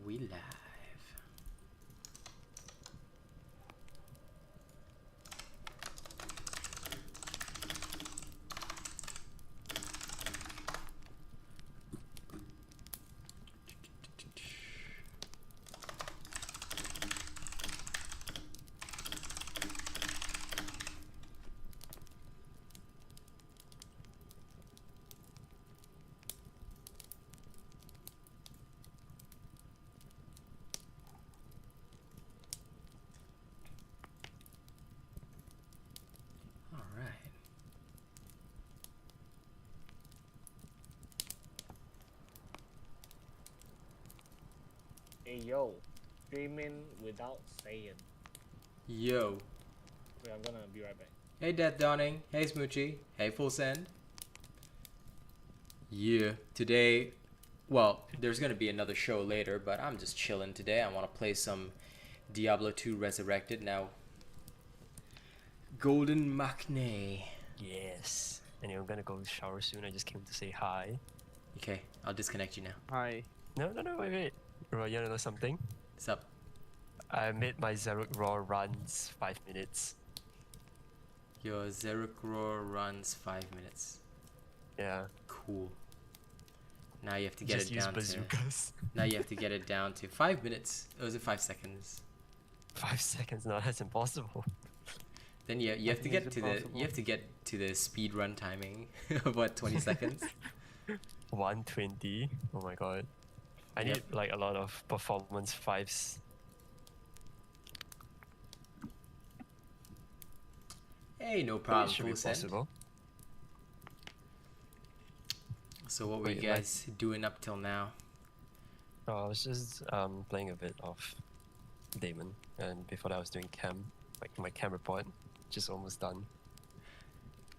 We live. Hey yo, streaming without saying. Yo. Wait, I'm gonna be right back. Hey Death Dawning. Hey Smoochie. Hey Full Send. Yeah. Today, well, there's gonna be another show later, but I'm just chilling today. I want to play some Diablo 2 Resurrected now. Golden Machne. Yes. Anyway, I'm gonna go shower soon. I just came to say hi. Okay, I'll disconnect you now. Hi. No, wait. Bro, you wanna know something? What's up? I made my Zeruk Raw runs 5 minutes. Your Zeruk Roar runs 5 minutes. Yeah. Cool. Now you have to get Just it use down bazookas. to. Now you have to get it down to 5 minutes. Or was it 5 seconds? 5 seconds? No, that's impossible. Then you have to get to the speed run timing of what, 20 seconds? 120. Oh my god. I Yep. need like a lot of performance 5s. Hey, no It problem. should be Full send. possible. So what were Wait, you guys doing up till now? Oh, I was just playing a bit of Damon, and before that I was doing chem, like my chem report, just almost done.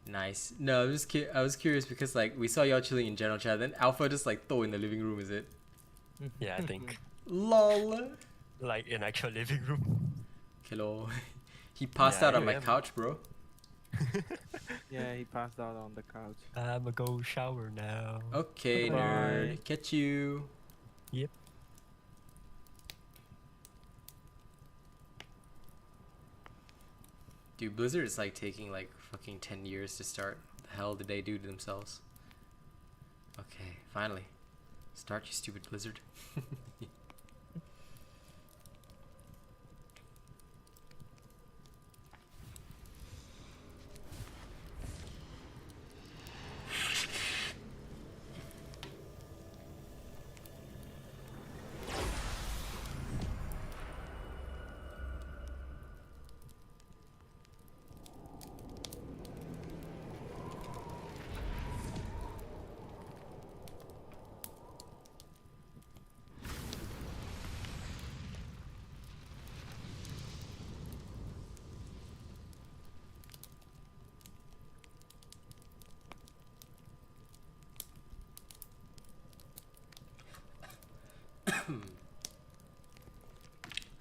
Nice. No, I was curious because like we saw y'all chilling in general chat, then Alpha just like throw in the living room, is it? Yeah, I think LOL. like in actual living room. Hello. He passed Yeah, out on my I am. couch, bro. Yeah, he passed out on the couch. I'ma go shower now. Okay, Bye. nerd. Catch you. Yep. Dude, Blizzard is like taking like fucking 10 years to start. What the hell did they do to themselves? Okay, finally. Start, you stupid Blizzard.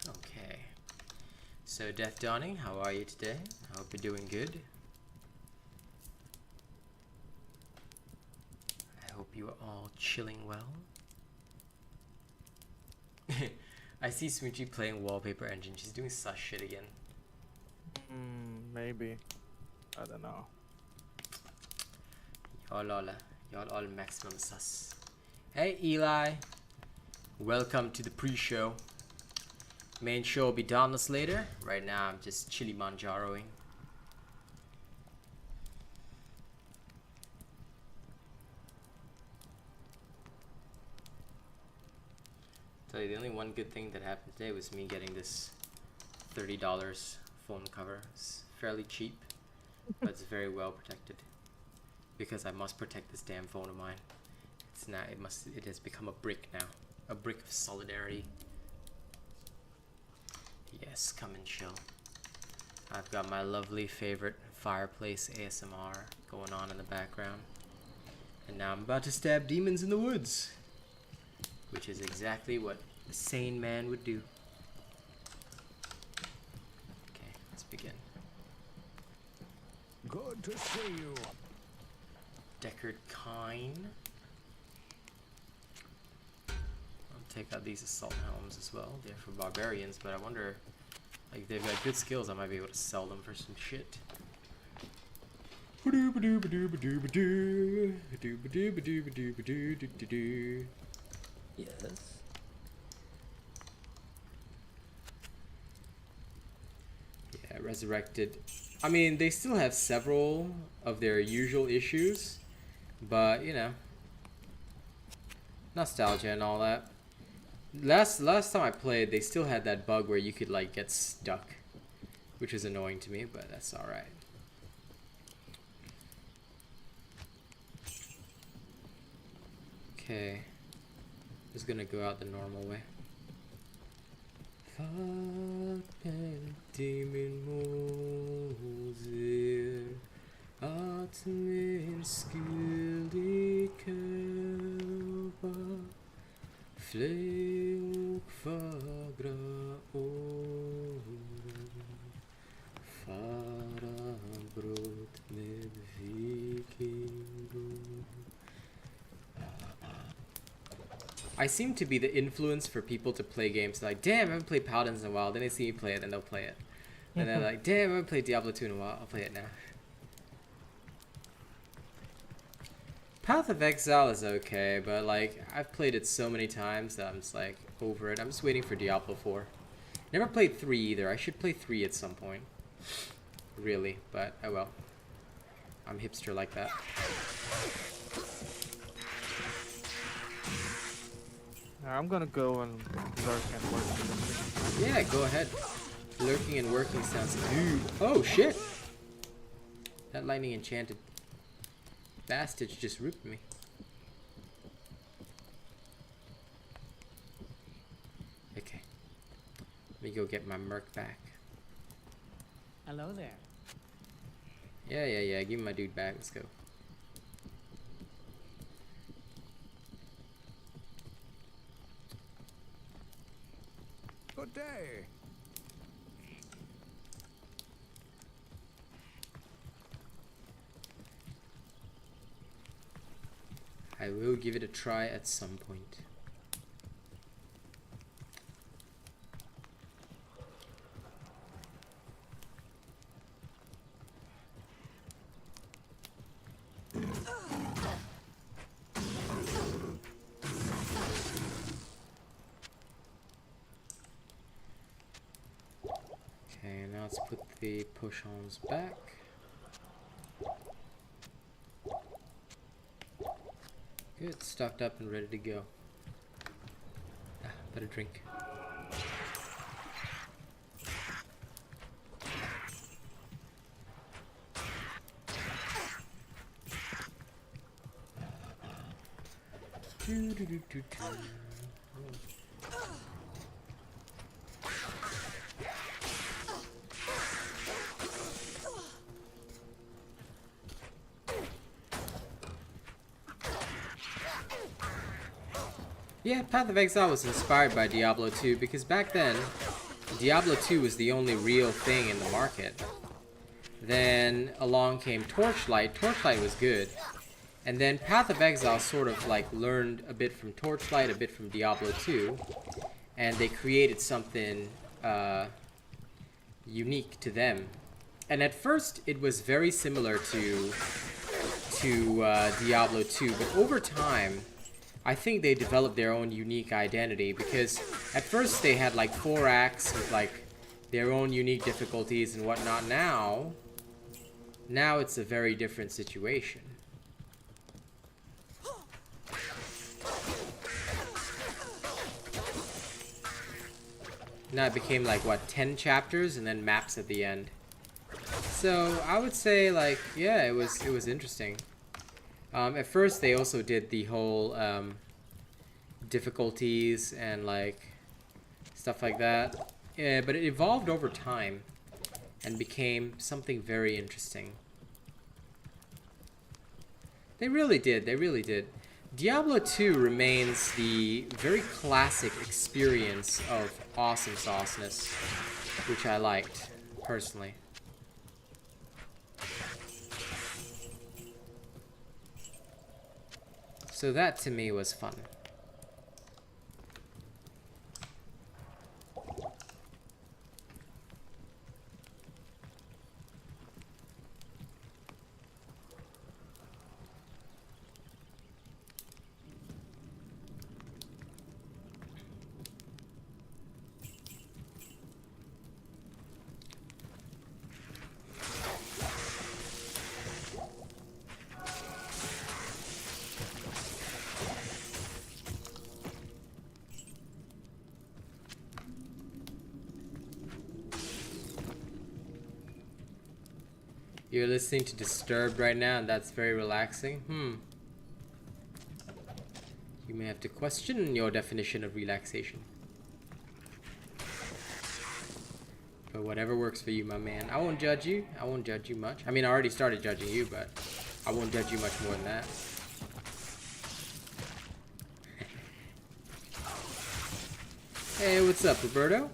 Okay. So, Death Dawning, how are you today? I hope you're doing good. I hope you are all chilling well. I see Smoochie playing Wallpaper Engine. She's doing sus shit again. Maybe. I don't know. Y'all all maximum sus. Hey Eli. Welcome to the pre-show. Main show will be Dauntless later. Right now I'm just chili manjaroing. Tell you, the only one good thing that happened today was me getting this $30 phone cover. It's fairly cheap, but it's very well protected. Because I must protect this damn phone of mine. It's not. It has become a brick now. A brick of solidarity. Yes, come and chill. I've got my lovely favorite fireplace ASMR going on in the background. And now I'm about to stab demons in the woods. Which is exactly what a sane man would do. Okay, let's begin. Good to see you. Deckard Kine. I'll take out these assault helms as well. They're for barbarians, but I wonder, like, if they've got good skills, I might be able to sell them for some shit. Yes. Yeah, resurrected. I mean, they still have several of their usual issues, but you know, nostalgia and all that. Last time I played, they still had that bug where you could like get stuck, which is annoying to me, but that's all right. Okay, just gonna go out the normal way. I seem to be the influence for people to play games like, damn, I haven't played Paladins in a while. Then they see me play it, and they'll play it. And they're like, damn, I haven't played Diablo 2 in a while. I'll play it now. Path of Exile is okay, but like, I've played it so many times that I'm just like, over it. I'm just waiting for Diablo 4. Never played 3 either. I should play 3 at some point. Really, but oh well. I'm hipster like that. I'm gonna go and lurk and work. Yeah, go ahead. Lurking and working sounds good. Oh shit! That lightning enchanted bastard just ripped me. Okay. Let me go get my merc back. Hello there. Yeah. Give me my dude back. Let's go. Good day. I will give it a try at some point. Okay, now let's put the push-ons back. Good, stocked up and ready to go. Ah, better drink. Yeah, Path of Exile was inspired by Diablo 2 because back then, Diablo 2 was the only real thing in the market. Then along came Torchlight. Torchlight was good. And then Path of Exile sort of like learned a bit from Torchlight, a bit from Diablo 2. And they created something unique to them. And at first it was very similar to Diablo 2, but over time I think they developed their own unique identity because at first they had like 4 acts with like their own unique difficulties and whatnot. Now it's a very different situation. Now it became like what, 10 chapters and then maps at the end. So I would say like, yeah, it was interesting. At first they also did the whole difficulties and like stuff like that. Yeah, but it evolved over time and became something very interesting. They really did. Diablo 2 remains the very classic experience of awesome sauceness, which I liked personally. So that to me was fun. You're listening to Disturbed right now, and that's very relaxing. You may have to question your definition of relaxation. But whatever works for you, my man. I won't judge you. I won't judge you much. I mean, I already started judging you, but I won't judge you much more than that. Hey, what's up, Roberto?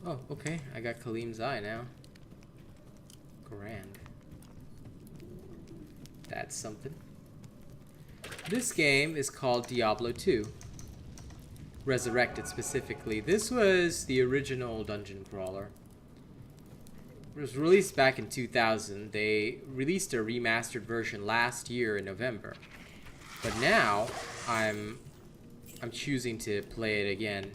Oh, okay. I got Kaleem's eye now. Grand. That's something. This game is called Diablo 2. Resurrected specifically. This was the original dungeon crawler. It was released back in 2000. They released a remastered version last year in November. But now I'm choosing to play it again.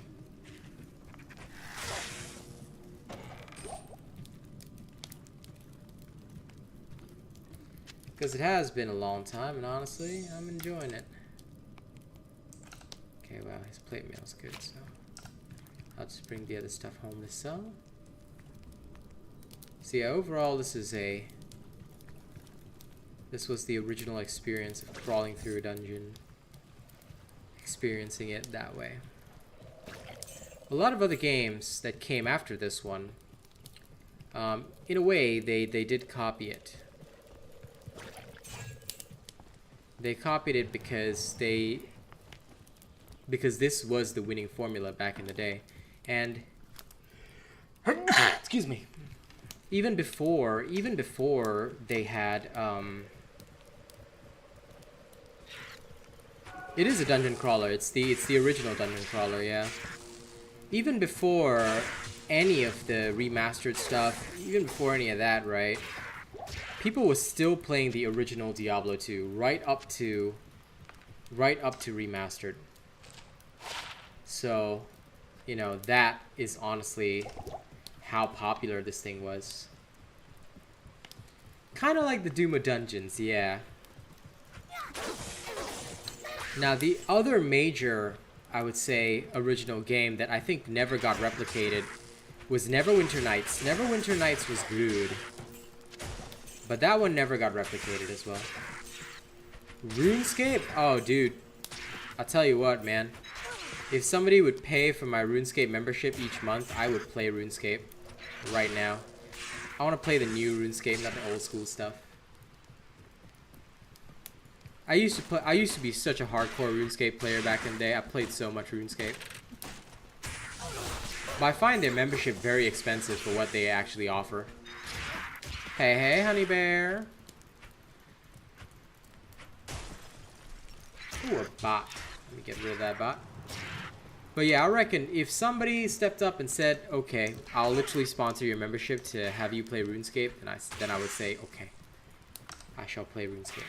Because it has been a long time, and honestly, I'm enjoying it. Okay, well, his plate mail's good, so I'll just bring the other stuff home to sell. So yeah, overall, this was the original experience of crawling through a dungeon, experiencing it that way. A lot of other games that came after this one, in a way, they did copy it. They copied it because this was the winning formula back in the day, and excuse me, even before they had it is a dungeon crawler. It's the original dungeon crawler, yeah. Even before any of the remastered stuff, even before any of that, right? People were still playing the original Diablo 2 right up to remastered. So, you know, that is honestly how popular this thing was. Kind of like the Doom of Dungeons, yeah. Now, the other major, I would say, original game that I think never got replicated was Neverwinter Nights. Neverwinter Nights was good. But that one never got replicated as well. RuneScape? Oh, dude. I'll tell you what, man. If somebody would pay for my RuneScape membership each month, I would play RuneScape right now. I want to play the new RuneScape, not the old school stuff. I used to be such a hardcore RuneScape player back in the day. I played so much RuneScape. But I find their membership very expensive for what they actually offer. Hey, hey, honey bear. Ooh, a bot. Let me get rid of that bot. But yeah, I reckon if somebody stepped up and said, okay, I'll literally sponsor your membership to have you play RuneScape, then I would say, okay, I shall play RuneScape.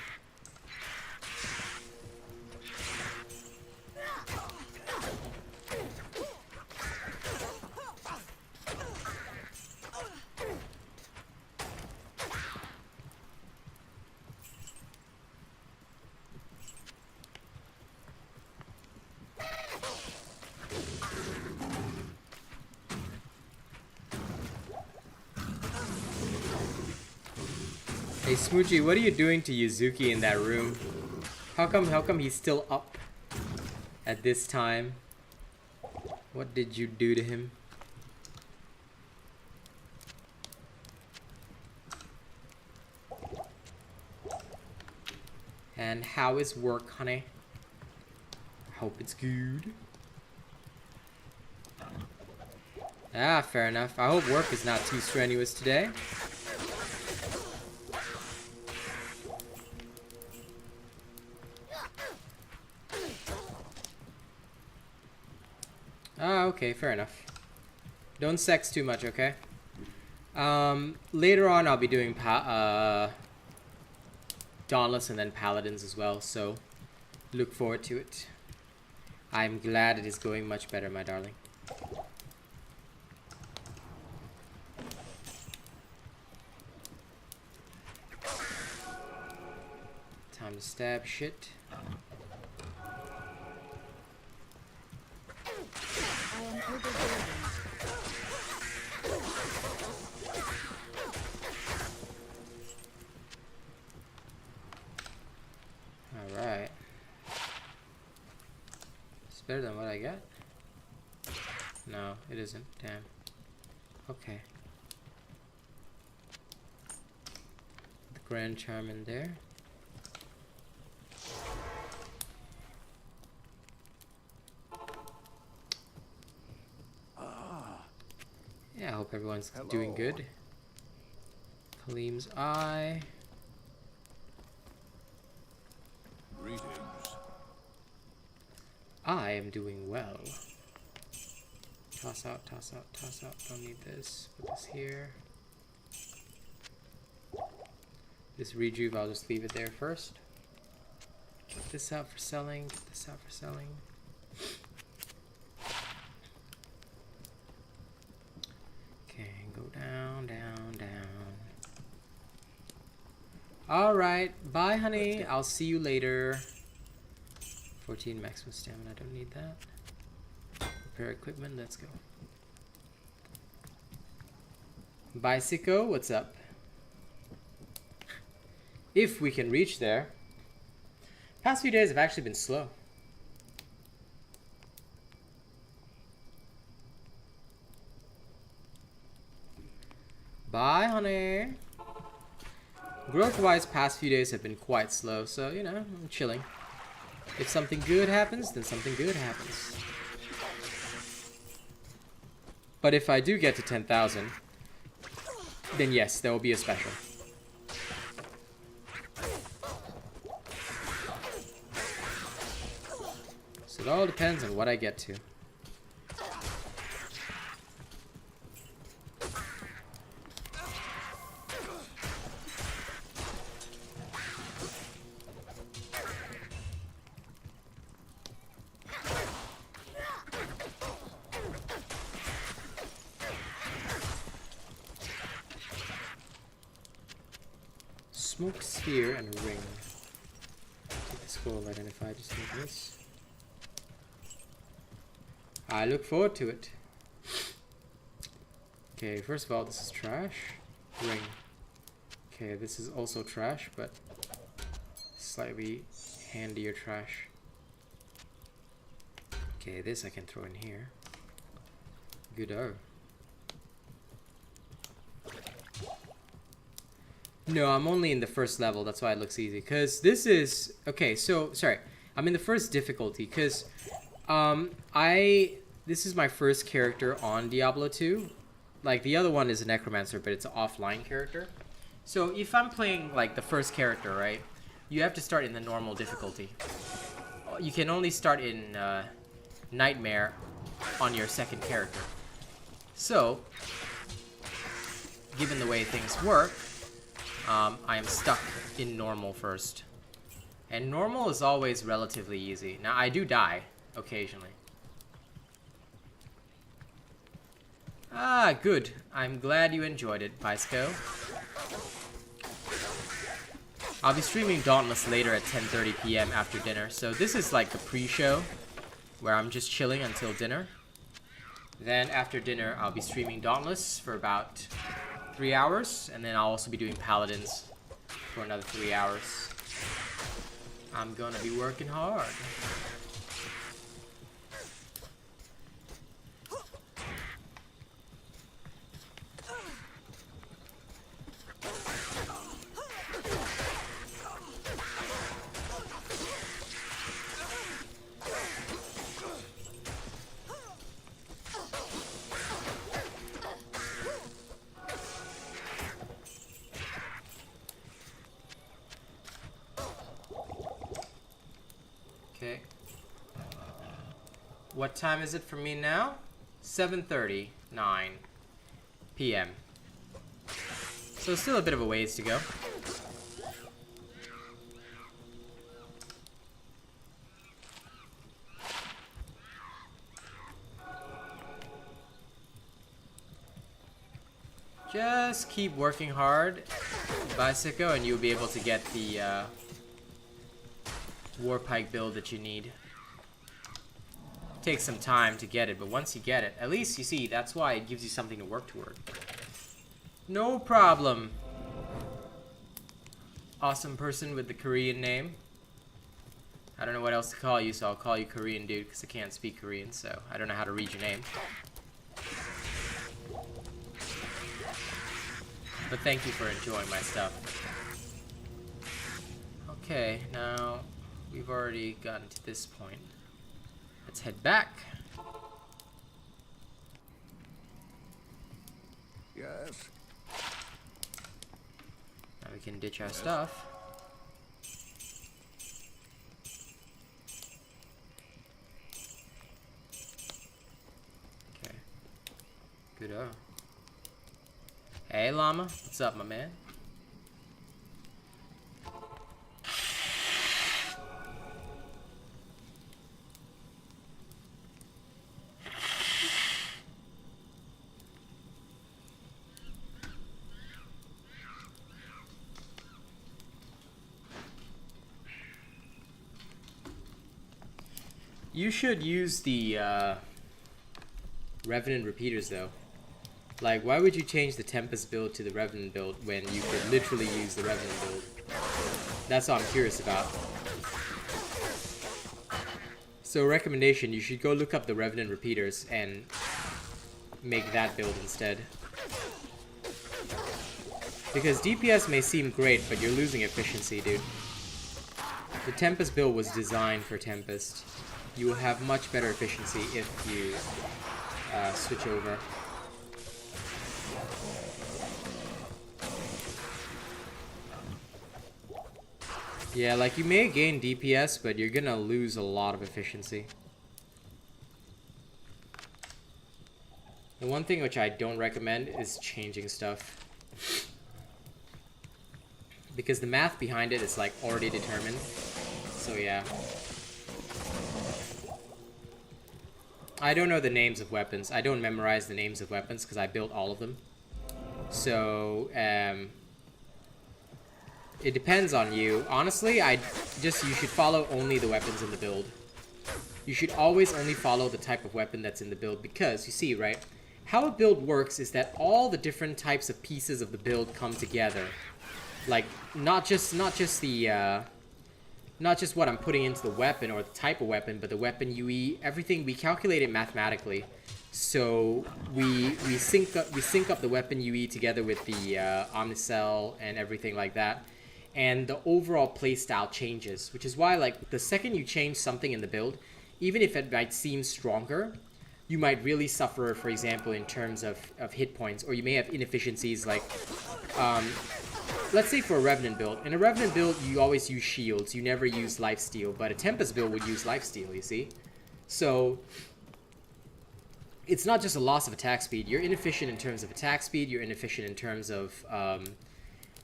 Hey Smoochie, what are you doing to Yuzuki in that room? How come he's still up at this time? What did you do to him? And how is work, honey? I hope it's good. Ah, fair enough. I hope work is not too strenuous today. Ah, okay, fair enough. Don't sex too much, okay? Later on I'll be doing Dauntless and then Paladins as well, so Look forward to it. I'm glad it is going much better, my darling. Time to stab shit. I am overburdened. Alright. It's better than what I got. No, it isn't. Damn. Okay. The Grand Charm in there. Yeah, I hope everyone's doing good. Kaleem's eye. Greetings. I am doing well. Toss out, toss out, toss out. Don't need this. Put this here. This rejuve, I'll just leave it there first. Get this out for selling. Get this out for selling. Okay, go down, down, down. Alright, bye honey. I'll see you later. 14 maximum stamina, I don't need that. Repair equipment, let's go. Bicycle, what's up? If we can reach there. Past few days have actually been slow. Bye, honey. Growth-wise, past few days have been quite slow, so, you know, I'm chilling. If something good happens, then something good happens. But if I do get to 10,000, then yes, there will be a special. So it all depends on what I get to. Smoke sphere and a ring. Take the scroll identified, just take this. I look forward to it. Okay, first of all, this is trash. Ring. Okay, this is also trash, but slightly handier trash. Okay, this I can throw in here. Good-o. No, I'm only in the first level, that's why it looks easy. Because this is... Okay, so, sorry. I'm in the first difficulty, because... This is my first character on Diablo 2. Like, the other one is a Necromancer, but it's an offline character. So, if I'm playing, like, the first character, right? You have to start in the normal difficulty. You can only start in Nightmare on your second character. So, given the way things work... I am stuck in normal first. And normal is always relatively easy. Now, I do die occasionally. Ah, good. I'm glad you enjoyed it, Biceco. I'll be streaming Dauntless later at 10:30 p.m. after dinner. So this is like the pre-show, where I'm just chilling until dinner. Then after dinner, I'll be streaming Dauntless for about 3 hours, and then I'll also be doing Paladins for another 3 hours. I'm gonna be working hard. Okay. What time is it for me now? 7:39 p.m. So still a bit of a ways to go. Just keep working hard, Bicycle, and you'll be able to get the War Pike build that you need. Takes some time to get it, but once you get it, at least you see, that's why it gives you something to work toward. No problem. Awesome person with the Korean name. I don't know what else to call you, so I'll call you Korean dude, because I can't speak Korean, so I don't know how to read your name. But thank you for enjoying my stuff. Okay, now we've already gotten to this point. Let's head back. Yes. Now we can ditch our stuff. Okay. Good-o. Hey, Llama. What's up, my man? You should use the Revenant repeaters though. Like, why would you change the Tempest build to the Revenant build when you could literally use the Revenant build? That's what I'm curious about. So recommendation, you should go look up the Revenant repeaters and make that build instead. Because DPS may seem great, but you're losing efficiency, dude. The Tempest build was designed for Tempest. You will have much better efficiency if you switch over. Yeah, like you may gain DPS, but you're gonna lose a lot of efficiency. The one thing which I don't recommend is changing stuff. Because the math behind it is like already determined. So yeah. I don't know the names of weapons. I don't memorize the names of weapons because I built all of them. So, it depends on you. Honestly, you should follow only the weapons in the build. You should always only follow the type of weapon that's in the build because, you see, right? How a build works is that all the different types of pieces of the build come together. Like, not just what I'm putting into the weapon or the type of weapon, but the weapon UE, everything, we calculate it mathematically. So we sync up the weapon UE together with the Omnicell and everything like that. And the overall playstyle changes, which is why, like, the second you change something in the build, even if it might seem stronger, you might really suffer, for example, in terms of hit points, or you may have inefficiencies like, let's say for a Revenant build. In a Revenant build, you always use shields. You never use lifesteal, but a Tempest build would use lifesteal, you see? So, it's not just a loss of attack speed. You're inefficient in terms of attack speed. You're inefficient in terms of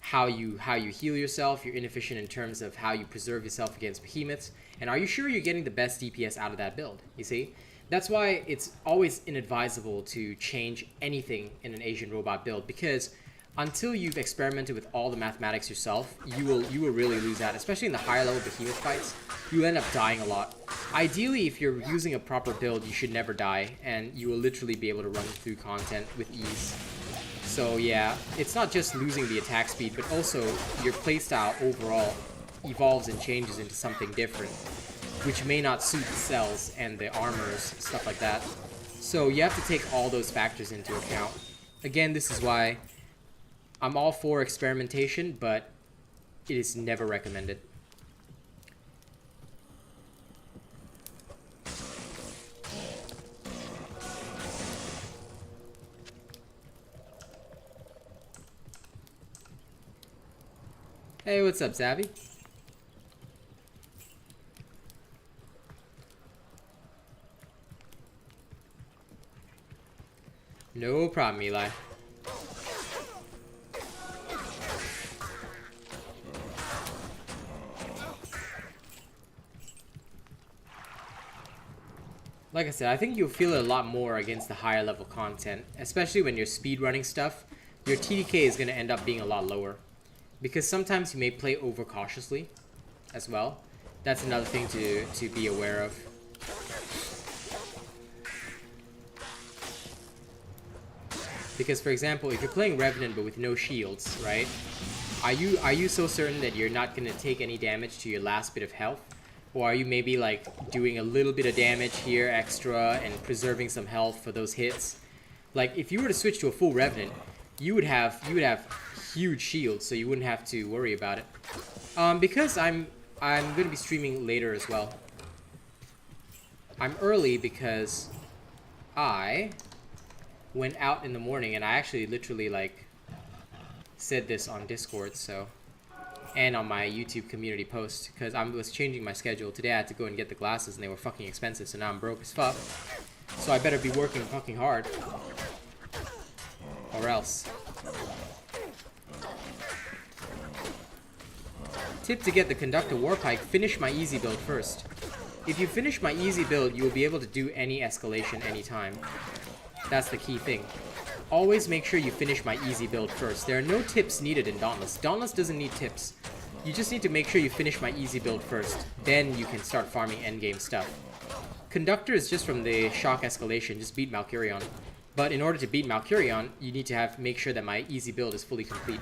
how you heal yourself. You're inefficient in terms of how you preserve yourself against behemoths. And are you sure you're getting the best DPS out of that build, you see? That's why it's always inadvisable to change anything in an Asian robot build, because until you've experimented with all the mathematics yourself, you will really lose out, especially in the higher level behemoth fights. You end up dying a lot. Ideally, if you're using a proper build, you should never die, and you will literally be able to run through content with ease. So yeah, it's not just losing the attack speed, but also your playstyle overall evolves and changes into something different, which may not suit the cells and the armors, stuff like that. So you have to take all those factors into account. Again, this is why I'm all for experimentation, but it is never recommended. Hey, what's up, Savvy? No problem, Eli. Like I said, I think you'll feel it a lot more against the higher level content, especially when you're speedrunning stuff. your TDK is going to end up being a lot lower. Because sometimes you may play overcautiously as well. That's another thing to be aware of. Because, for example, if you're playing Revenant but with no shields, right? Are you so certain that you're not going to take any damage to your last bit of health? Or are you maybe like doing a little bit of damage here extra and preserving some health for those hits? Like if you were to switch to a full Revenant, you would have huge shields, so you wouldn't have to worry about it. Because I'm going to be streaming later as well. I'm early because I went out in the morning, and I actually literally like said this on Discord, so, and on my YouTube community post, because I was changing my schedule. Today I had to go and get the glasses and they were fucking expensive, so now I'm broke as fuck. So I better be working fucking hard. Or else. Tip to get the Conductor Warpike, finish my easy build first. If you finish my easy build, you will be able to do any escalation anytime. That's the key thing. Always make sure you finish my easy build first. There are no tips needed in Dauntless. Dauntless doesn't need tips. You just need to make sure you finish my easy build first. Then you can start farming endgame stuff. Conductor is just from the shock escalation. Just beat Malkurion. But in order to beat Malkurion, you need to make sure that my easy build is fully complete.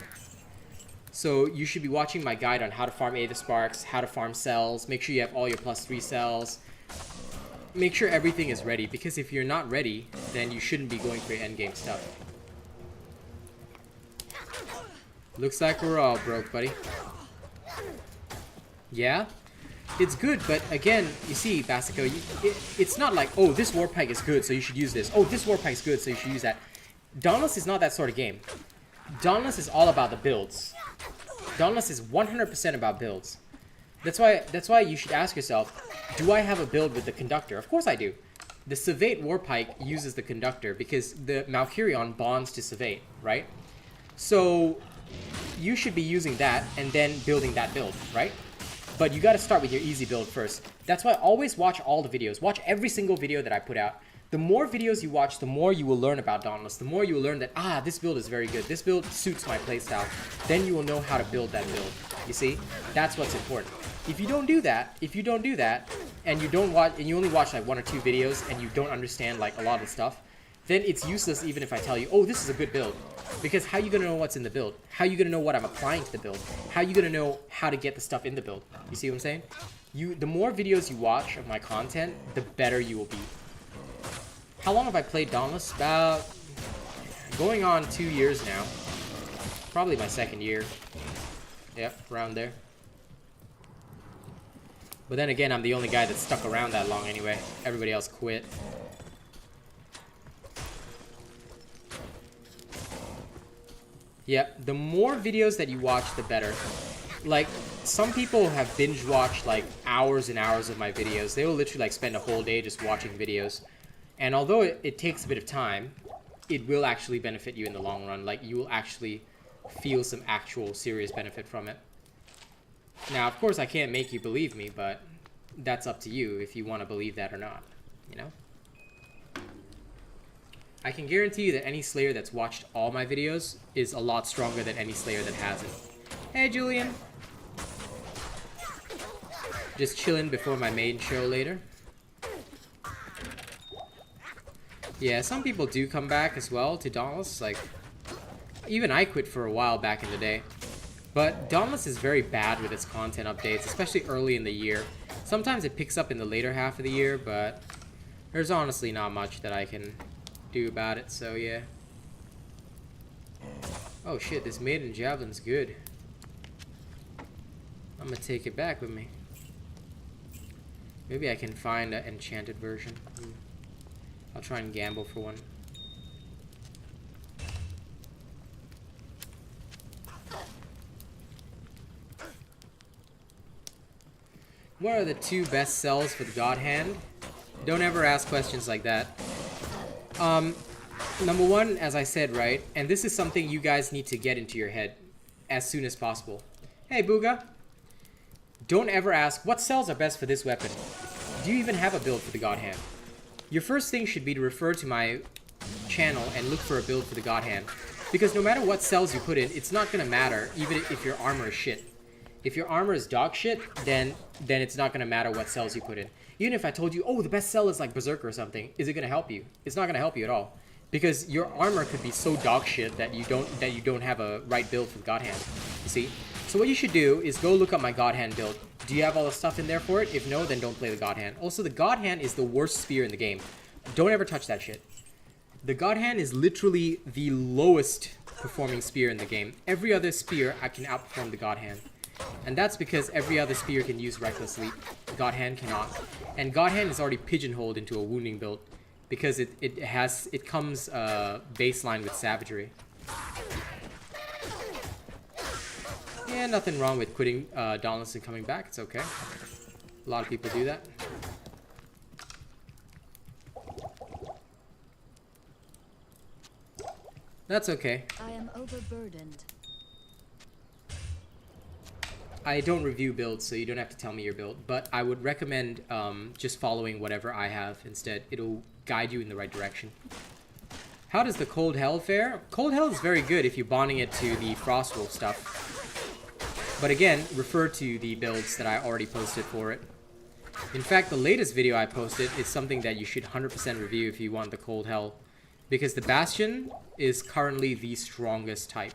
So you should be watching my guide on how to farm Aether Sparks, how to farm cells. Make sure you have all your +3 cells. Make sure everything is ready, because if you're not ready, then you shouldn't be going for your endgame stuff. Looks like we're all broke, buddy. Yeah? It's good, but again, you see, Basico, it's not like, oh, this Warpike is good, so you should use this. Oh, this Warpike is good, so you should use that. Dauntless is not that sort of game. Dauntless is all about the builds. Dauntless is 100% about builds. That's why you should ask yourself, do I have a build with the Conductor? Of course I do. The Savate Warpike uses the Conductor because the Malkurion bonds to Savate, right? So you should be using that and then building that build, right? But you got to start with your easy build first. That's why always watch all the videos. Watch every single video that I put out. The more videos you watch, the more you will learn about Dauntless. The more you will learn that, this build is very good. This build suits my playstyle. Then you will know how to build that build. You see? That's what's important. If you don't do that, and you only watch like 1 or 2 videos and you don't understand like a lot of stuff, then it's useless even if I tell you, oh, this is a good build. Because how are you going to know what's in the build? How are you going to know what I'm applying to the build? How are you going to know how to get the stuff in the build? You see what I'm saying? The more videos you watch of my content, the better you will be. How long have I played Dauntless? About going on 2 years now. Probably my 2nd year. Yep, around there. But then again, I'm the only guy that stuck around that long anyway. Everybody else quit. Yep, the more videos that you watch, the better. Like, some people have binge watched like hours and hours of my videos. They will literally like spend a whole day just watching videos. And although it takes a bit of time, it will actually benefit you in the long run. Like, you will actually feel some actual serious benefit from it. Now, of course, I can't make you believe me, but that's up to you if you want to believe that or not, you know? I can guarantee you that any Slayer that's watched all my videos is a lot stronger than any Slayer that hasn't. Hey, Julian! Just chilling before my main show later. Yeah, some people do come back as well to Dauntless. Like, even I quit for a while back in the day. But Dauntless is very bad with its content updates, especially early in the year. Sometimes it picks up in the later half of the year, but there's honestly not much that I can do about it, so yeah. Oh shit, this Maiden Javelin's good. I'm gonna take it back with me. Maybe I can find an enchanted version. I'll try and gamble for one. What are the 2 best cells for the God Hand? Don't ever ask questions like that. Number 1, as I said, right? And this is something you guys need to get into your head as soon as possible. Hey, Booga. Don't ever ask, what cells are best for this weapon? Do you even have a build for the God Hand? Your first thing should be to refer to my channel and look for a build for the God Hand. Because no matter what cells you put in, it's not gonna matter even if your armor is shit. If your armor is dog shit, then it's not gonna matter what cells you put in. Even if I told you, oh, the best cell is like Berserker or something, is it gonna help you? It's not gonna help you at all. Because your armor could be so dog shit that you don't have a right build for the God Hand. You see? So what you should do is go look up my God Hand build. Do you have all the stuff in there for it? If no, then don't play the God Hand. Also, the God Hand is the worst spear in the game. Don't ever touch that shit. The God Hand is literally the lowest performing spear in the game. Every other spear I can outperform the God Hand. And that's because every other spear can use Reckless Leap. God Hand cannot. And God Hand is already pigeonholed into a wounding build. Because it comes baseline with Savagery. Yeah, nothing wrong with quitting Dauntless and coming back. It's okay. A lot of people do that. That's okay. I am overburdened. I don't review builds, so you don't have to tell me your build. But I would recommend just following whatever I have instead. It'll guide you in the right direction. How does the Cold Hell fare? Cold Hell is very good if you're bonding it to the Frostwolf stuff. But again, refer to the builds that I already posted for it. In fact, the latest video I posted is something that you should 100% review if you want the Cold Hell. Because the Bastion is currently the strongest type.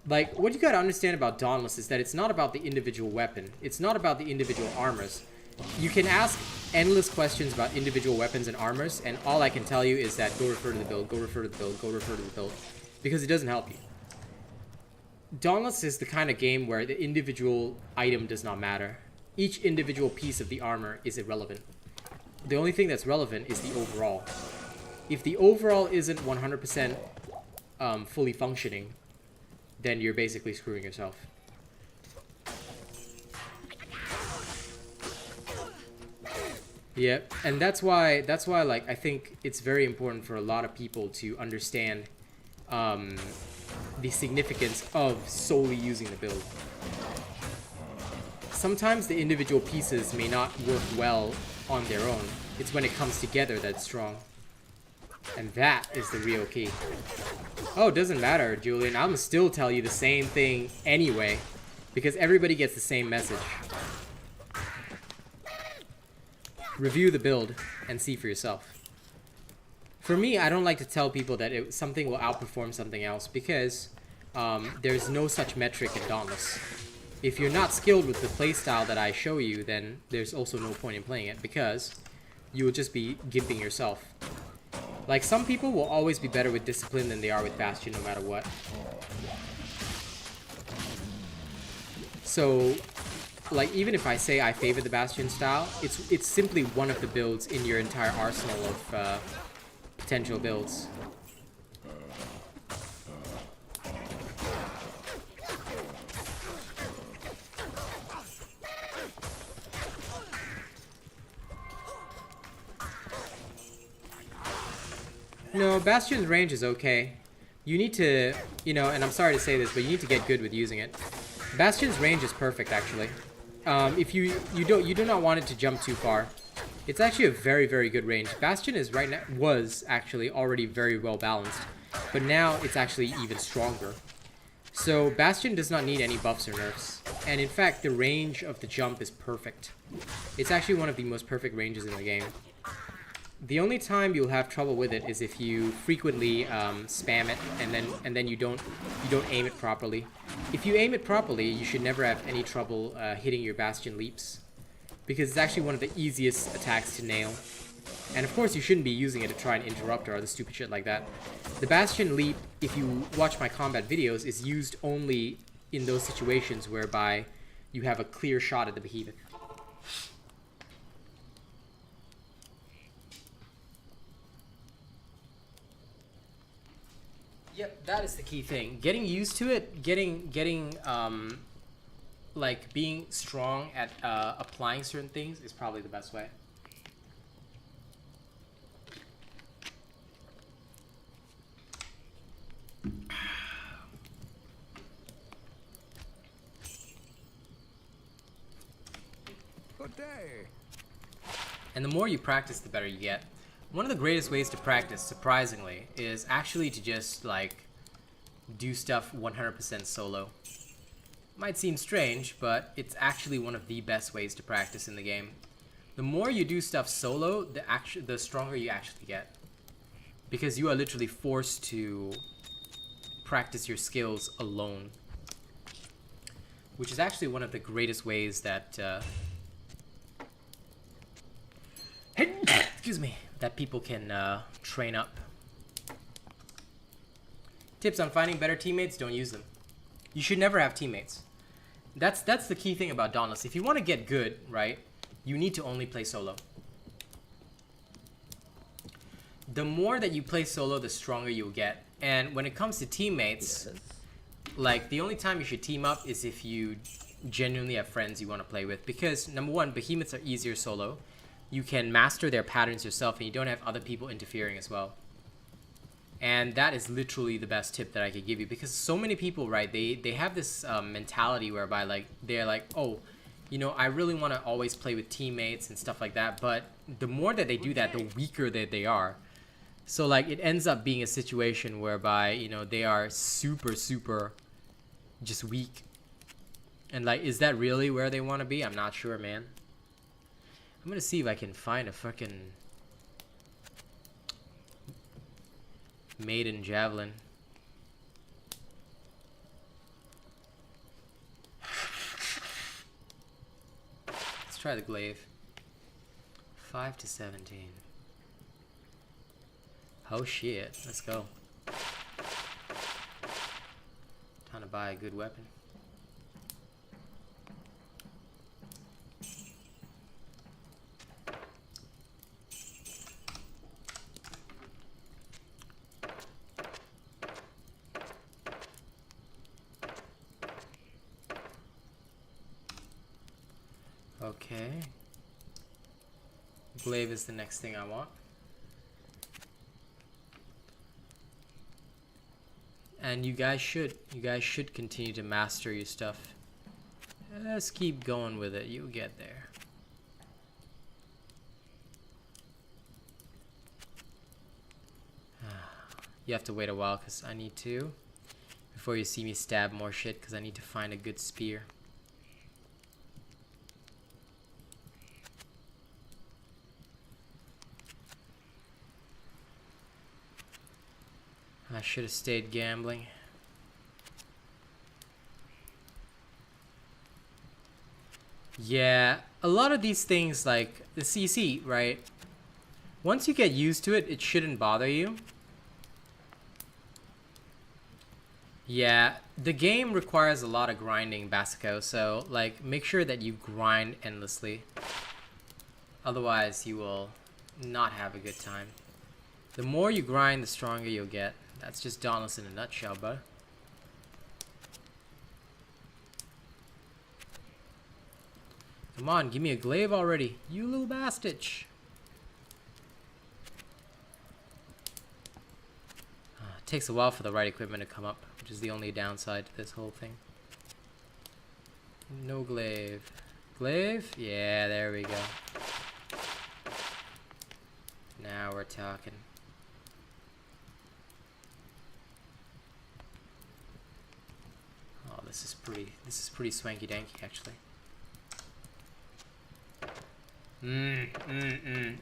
Like, what you gotta understand about Dauntless is that it's not about the individual weapon. It's not about the individual armors. You can ask endless questions about individual weapons and armors, and all I can tell you is that go refer to the build, go refer to the build, go refer to the build. Because it doesn't help you. Dauntless is the kind of game where the individual item does not matter. Each individual piece of the armor is irrelevant. The only thing that's relevant is the overall. If the overall isn't 100% fully functioning, then you're basically screwing yourself. Yep, and that's why like I think it's very important for a lot of people to understand the significance of solely using the build. Sometimes the individual pieces may not work well on their own. It's when it comes together that's strong. And that is the real key. Oh, it doesn't matter, Julian. I'm still tell you the same thing anyway. Because everybody gets the same message. Review the build and see for yourself. For me, I don't like to tell people that something will outperform something else because there's no such metric in Dauntless. If you're not skilled with the playstyle that I show you, then there's also no point in playing it because you will just be gimping yourself. Like, some people will always be better with Discipline than they are with Bastion no matter what. So, like, even if I say I favor the Bastion style, it's simply one of the builds in your entire arsenal of potential builds. No, Bastion's range is okay. You need to, you know, and I'm sorry to say this, but you need to get good with using it. Bastion's range is perfect, actually. If you do not want it to jump too far. It's actually a very, very good range. Bastion is was actually already very well balanced, but now it's actually even stronger. So Bastion does not need any buffs or nerfs, and in fact, the range of the jump is perfect. It's actually one of the most perfect ranges in the game. The only time you'll have trouble with it is if you frequently spam it and then you don't aim it properly. If you aim it properly, you should never have any trouble hitting your Bastion leaps, because it's actually one of the easiest attacks to nail. And of course, you shouldn't be using it to try and interrupt or other stupid shit like that. The Bastion leap, if you watch my combat videos, is used only in those situations whereby you have a clear shot at the behemoth. Yep, that is the key thing. Getting used to it, like being strong at applying certain things is probably the best way. Good day. And the more you practice, the better you get. one of the greatest ways to practice, surprisingly, is actually to just like do stuff 100% solo. Might seem strange, but it's actually one of the best ways to practice in the game. The more you do stuff solo, the stronger you actually get, because you are literally forced to practice your skills alone, which is actually one of the greatest ways that excuse me, that people can train up. Tips on finding better teammates: don't use them. You should never have teammates. That's the key thing about Dauntless. If you want to get good, right, you need to only play solo. The more that you play solo, the stronger you'll get. And when it comes to teammates, like, the only time you should team up is if you genuinely have friends you want to play with. Because, number one, behemoths are easier solo. You can master their patterns yourself, and you don't have other people interfering as well. And that is literally the best tip that I could give you, because so many people, right, they have this mentality whereby, like, they're like, oh, you know, I really want to always play with teammates and stuff like that. But the more that they do that, the weaker that they are. So, like, it ends up being a situation whereby, you know, they are super, super just weak. And, like, is that really where they want to be? I'm not sure, man. I'm gonna see if I can find a fucking maiden javelin. Let's try the glaive. 5 to 17. Oh shit, let's go. Time to buy a good weapon. Okay. Glaive is the next thing I want. And you guys should continue to master your stuff. Let's keep going with it. You'll get there. You have to wait a while because I need to. Before you see me stab more shit, because I need to find a good spear. I should have stayed gambling. Yeah, a lot of these things, like the CC, right? Once you get used to it, it shouldn't bother you. Yeah, the game requires a lot of grinding, Basico, so like make sure that you grind endlessly. Otherwise, you will not have a good time. The more you grind, the stronger you'll get. That's just Dauntless in a nutshell, bud. Come on, give me a glaive already, you little bastard. It takes a while for the right equipment to come up, which is the only downside to this whole thing. No glaive. Glaive? Yeah, there we go. Now we're talking. This is pretty swanky danky, actually.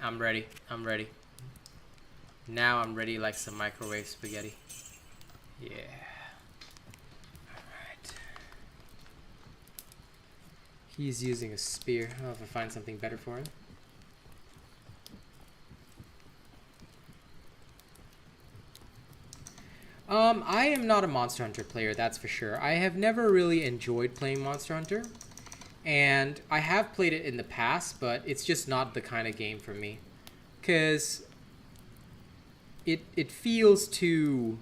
I'm ready. I'm ready. Now I'm ready like some microwave spaghetti. Yeah. Alright. He's using a spear. I don't know if I find something better for him. I am not a Monster Hunter player, that's for sure. I have never really enjoyed playing Monster Hunter. And I have played it in the past, but it's just not the kind of game for me. Because it feels too...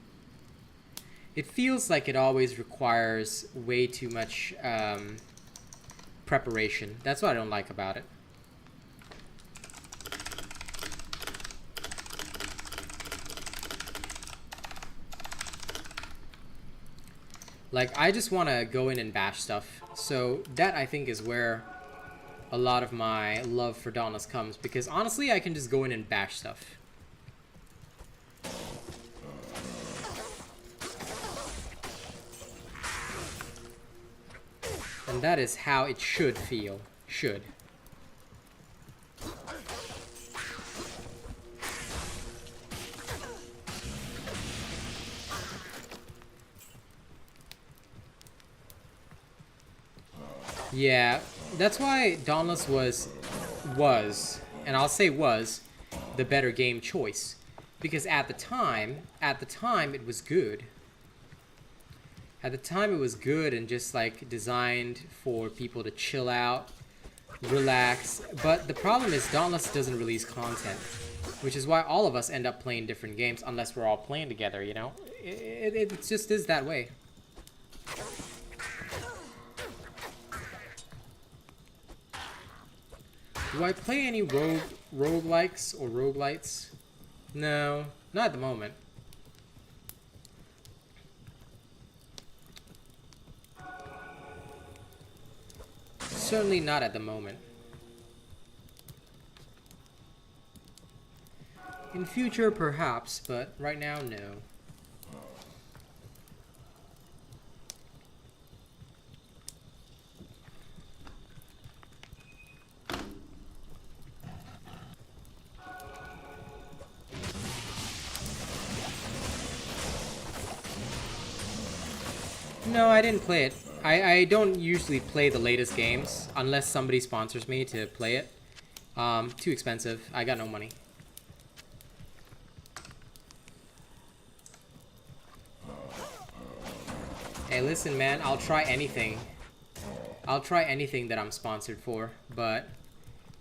It feels like it always requires way too much preparation. That's what I don't like about it. Like, I just want to go in and bash stuff. So that, I think, is where a lot of my love for Dauntless comes. Because honestly, I can just go in and bash stuff. And that is how it should feel. Should. Yeah, that's why Dauntless was, and I'll say was, the better game choice. Because at the time it was good. At the time it was good and just like designed for people to chill out, relax. But the problem is Dauntless doesn't release content, which is why all of us end up playing different games unless we're all playing together, you know? It just is that way. Do I play any roguelikes or roguelites? No, not at the moment. Certainly not at the moment. In future, perhaps, but right now, no. No, I didn't play it. I don't usually play the latest games unless somebody sponsors me to play it. Too expensive. I got no money. Hey, listen, man. I'll try anything. I'll try anything that I'm sponsored for, but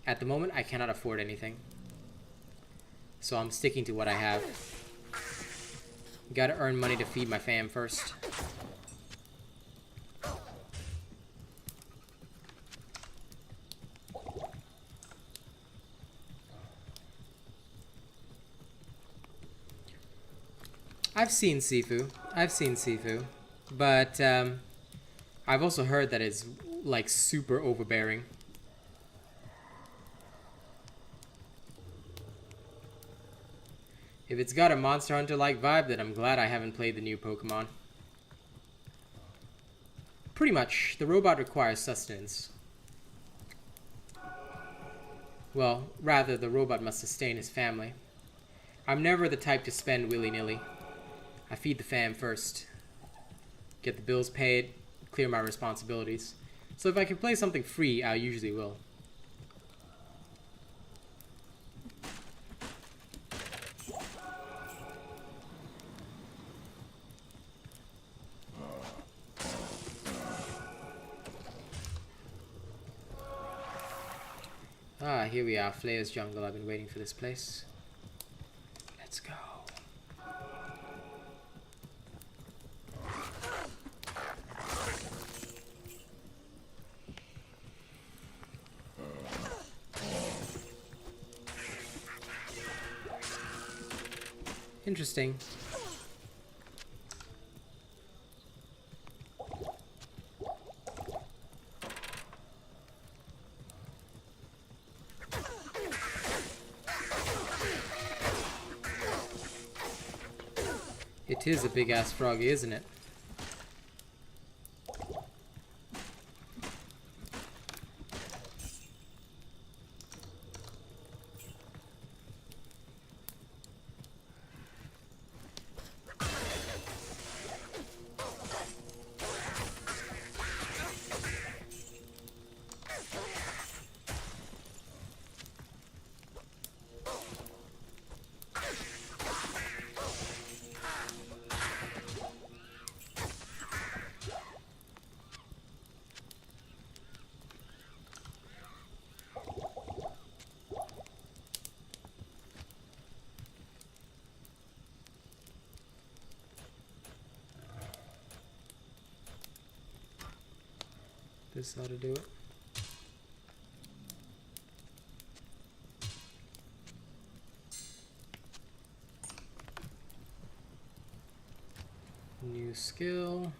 at the moment, I cannot afford anything. So I'm sticking to what I have. Gotta earn money to feed my fam first. I've seen Sifu. But I've also heard that it's like super overbearing. If it's got a Monster Hunter-like vibe, then I'm glad I haven't played the new Pokemon. Pretty much, the robot requires sustenance. Well, rather, the robot must sustain his family. I'm never the type to spend willy-nilly. I feed the fam first. Get the bills paid, clear my responsibilities. So if I can play something free, I usually will. Ah, here we are, Flair's Jungle. I've been waiting for this place. Let's go. Interesting. It is a big-ass froggy, isn't it? This ought to do it. New skill.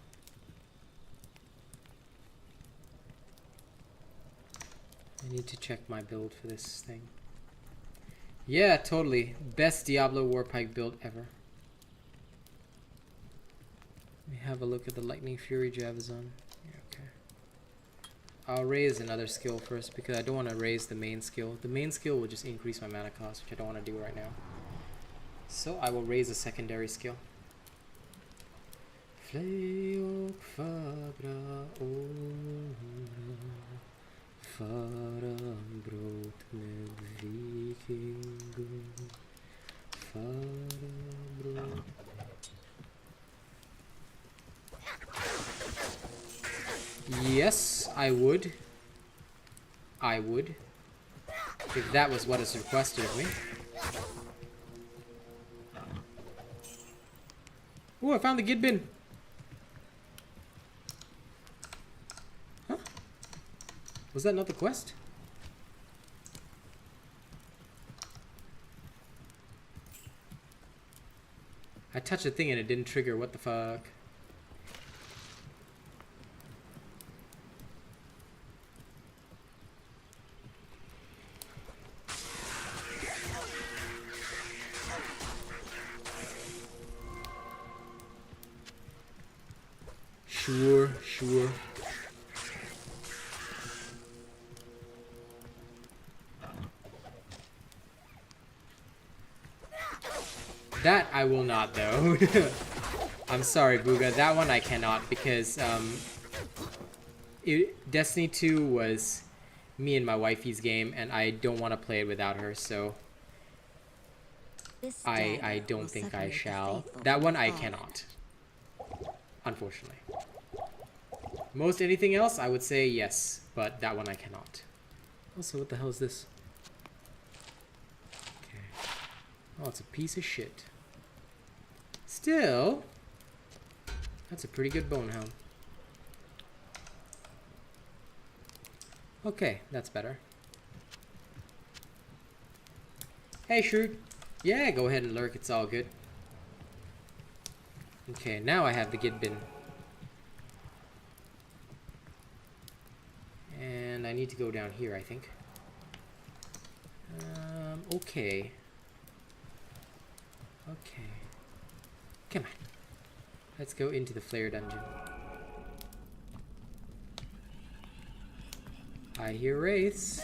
I need to check my build for this thing. Yeah, totally. Best Diablo Warpike build ever. Let me have a look at the Lightning Fury Javazon. Yeah, okay. I'll raise another skill first because I don't want to raise the main skill. The main skill will just increase my mana cost, which I don't want to do right now. So I will raise a secondary skill. Fleok fagra ora, farambrot med vikingum, farambrot. Yes, I would. I would. If that was what is requested of me. Ooh, I found the gid bin. Huh? Was that not the quest? I touched the thing and it didn't trigger. What the fuck? Sure, sure. That I will not, though. I'm sorry, Booga. That one I cannot because Destiny 2 was me and my wifey's game, and I don't want to play it without her, so I don't think I shall. That one I cannot. Unfortunately. Most anything else, I would say yes, but that one I cannot. Also, what the hell is this? Okay. Oh, it's a piece of shit. Still, that's a pretty good bone helm. Okay, that's better. Hey, Shroot. Yeah, go ahead and lurk. It's all good. Okay, now I have the gid bin. And I need to go down here, I think. Okay. Okay. Come on. Let's go into the flare dungeon. I hear wraiths.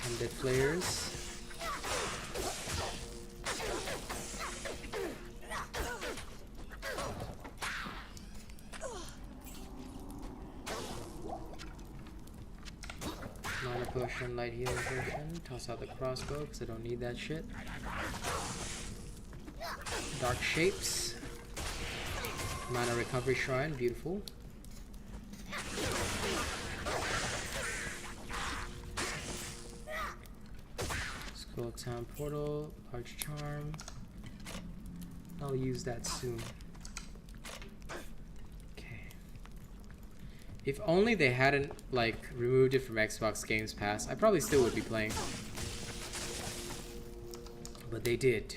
And the flares. Mana potion, light healing potion. Toss out the crossbow because I don't need that shit. Dark shapes. Mana recovery shrine, beautiful. Skull Town portal, large charm. I'll use that soon. If only they hadn't, like, removed it from Xbox Games Pass, I probably still would be playing. But they did.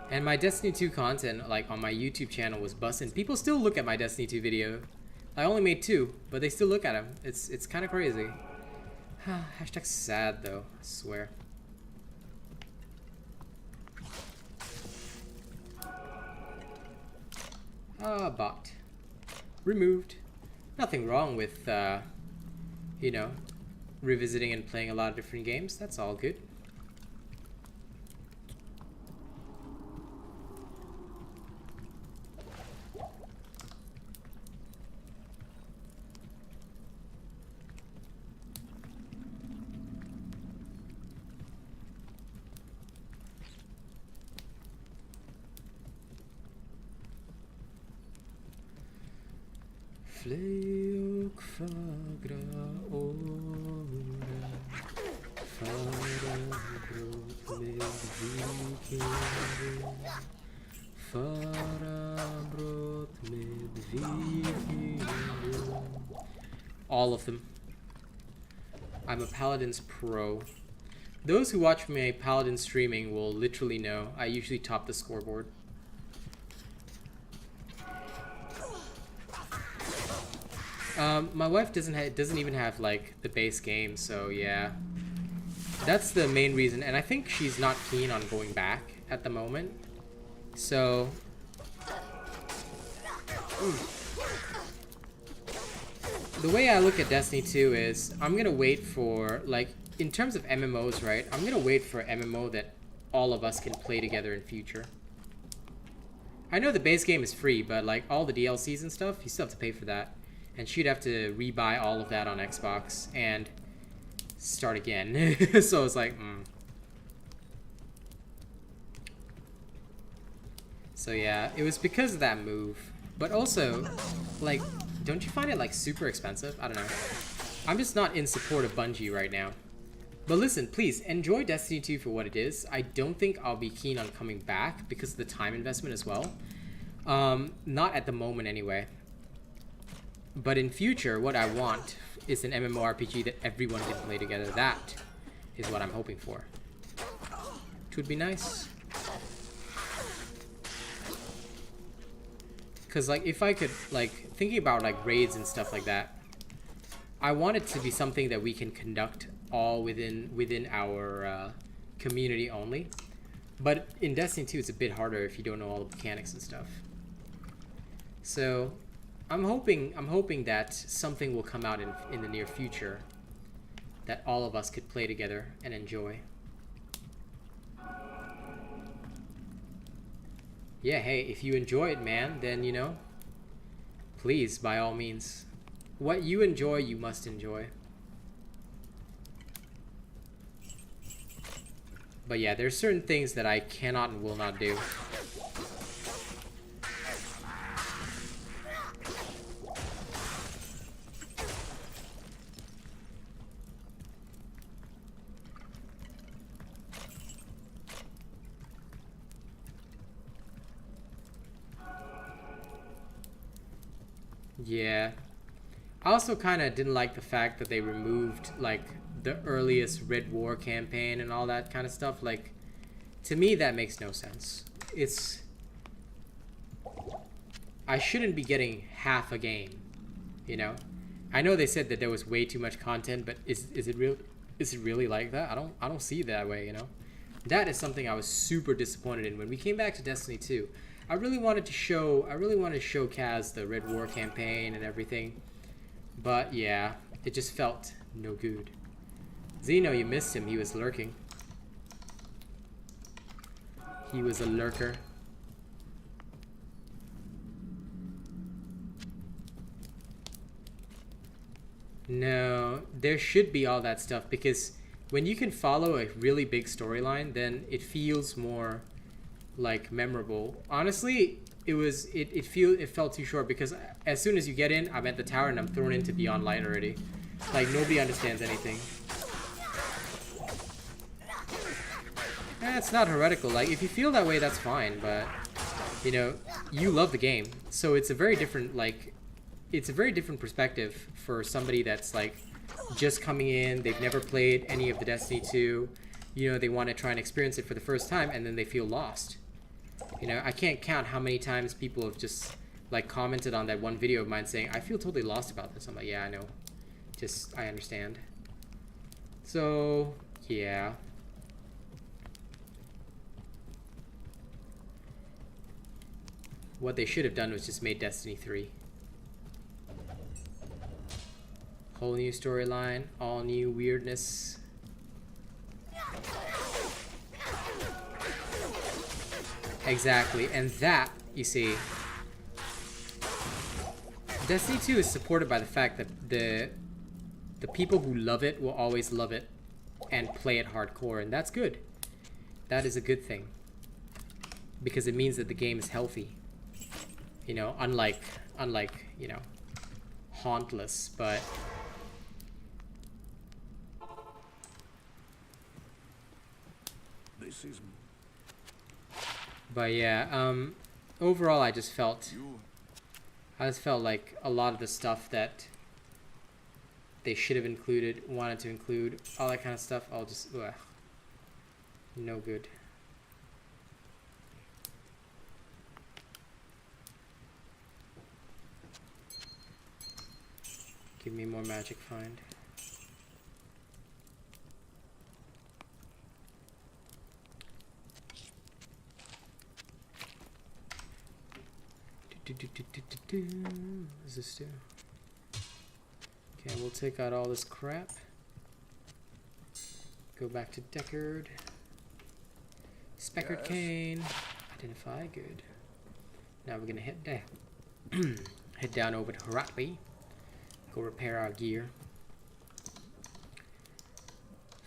And my Destiny 2 content, like, on my YouTube channel was bussin'. People still look at my Destiny 2 video. I only made 2, but they still look at them. It's kind of crazy. Hashtag sad, though, I swear. Bot. Removed. Nothing wrong with, you know, revisiting and playing a lot of different games. That's all good. Fleok fagra ora, farambrot med vikingum, farambrot med vikingum. All of them. I'm a Paladin's pro. Those who watch my Paladin streaming will literally know I usually top the scoreboard. My wife doesn't even have like the base game, so yeah, that's the main reason. And I think she's not keen on going back at the moment. So the way I look at Destiny 2 is I'm gonna wait for, like, in terms of MMOs, right? I'm gonna wait for an MMO that all of us can play together in future. I know the base game is free, but like all the DLCs and stuff, you still have to pay for that. And she'd have to rebuy all of that on Xbox and start again. So it's like, So yeah, it was because of that move. But also, like, don't you find it like super expensive? I don't know. I'm just not in support of Bungie right now. But listen, please, enjoy Destiny 2 for what it is. I don't think I'll be keen on coming back because of the time investment as well. Not at the moment anyway. But in future, what I want is an MMORPG that everyone can play together. That is what I'm hoping for. Which would be nice. Because, like, if I could, like, thinking about, like, raids and stuff like that, I want it to be something that we can conduct all within our community only. But in Destiny 2, it's a bit harder if you don't know all the mechanics and stuff. So, I'm hoping that something will come out in the near future that all of us could play together and enjoy. Yeah, hey, if you enjoy it, man, then, you know, please, by all means. What you enjoy, you must enjoy. But yeah, there's certain things that I cannot and will not do. Yeah. I also kind of didn't like the fact that they removed, like, the earliest Red War campaign and all that kind of stuff. Like, to me, that makes no sense. It's... I shouldn't be getting half a game, you know? I know they said that there was way too much content, but is it really like that? I don't see it that way, you know? That is something I was super disappointed in. When we came back to Destiny 2, I really wanted to show Kaz the Red War campaign and everything. But yeah, it just felt no good. Zeno, you missed him. He was lurking. He was a lurker. No, there should be all that stuff, because when you can follow a really big storyline, then it feels more like memorable. Honestly, it felt too short, because as soon as you get in, I'm at the tower and I'm thrown into Beyond Light already. Like, nobody understands anything. It's not heretical. Like, if you feel that way, that's fine, but you know, you love the game, so it's a very different, like, it's a very different perspective for somebody that's like just coming in, they've never played any of the Destiny 2, you know, they want to try and experience it for the first time, and then they feel lost. You know, I can't count how many times people have just like commented on that one video of mine saying, I feel totally lost about this. I'm like, yeah, I know. Just, I understand. So, yeah. What they should have done was just made Destiny 3. Whole new storyline, all new weirdness. Exactly, and that, you see, Destiny 2 is supported by the fact that the people who love it will always love it and play it hardcore, and that's good. That is a good thing, because it means that the game is healthy. You know, unlike you know, Hauntless, but This is yeah, overall I just felt like a lot of the stuff that they should have included, wanted to include, all that kind of stuff, I'll just, ugh, no good. Give me more magic find. What does this do? Okay, we'll take out all this crap. Go back to Deckard. Speckered cane. Identify, good. Now we're gonna head down. Head down over to Haratley. Go repair our gear.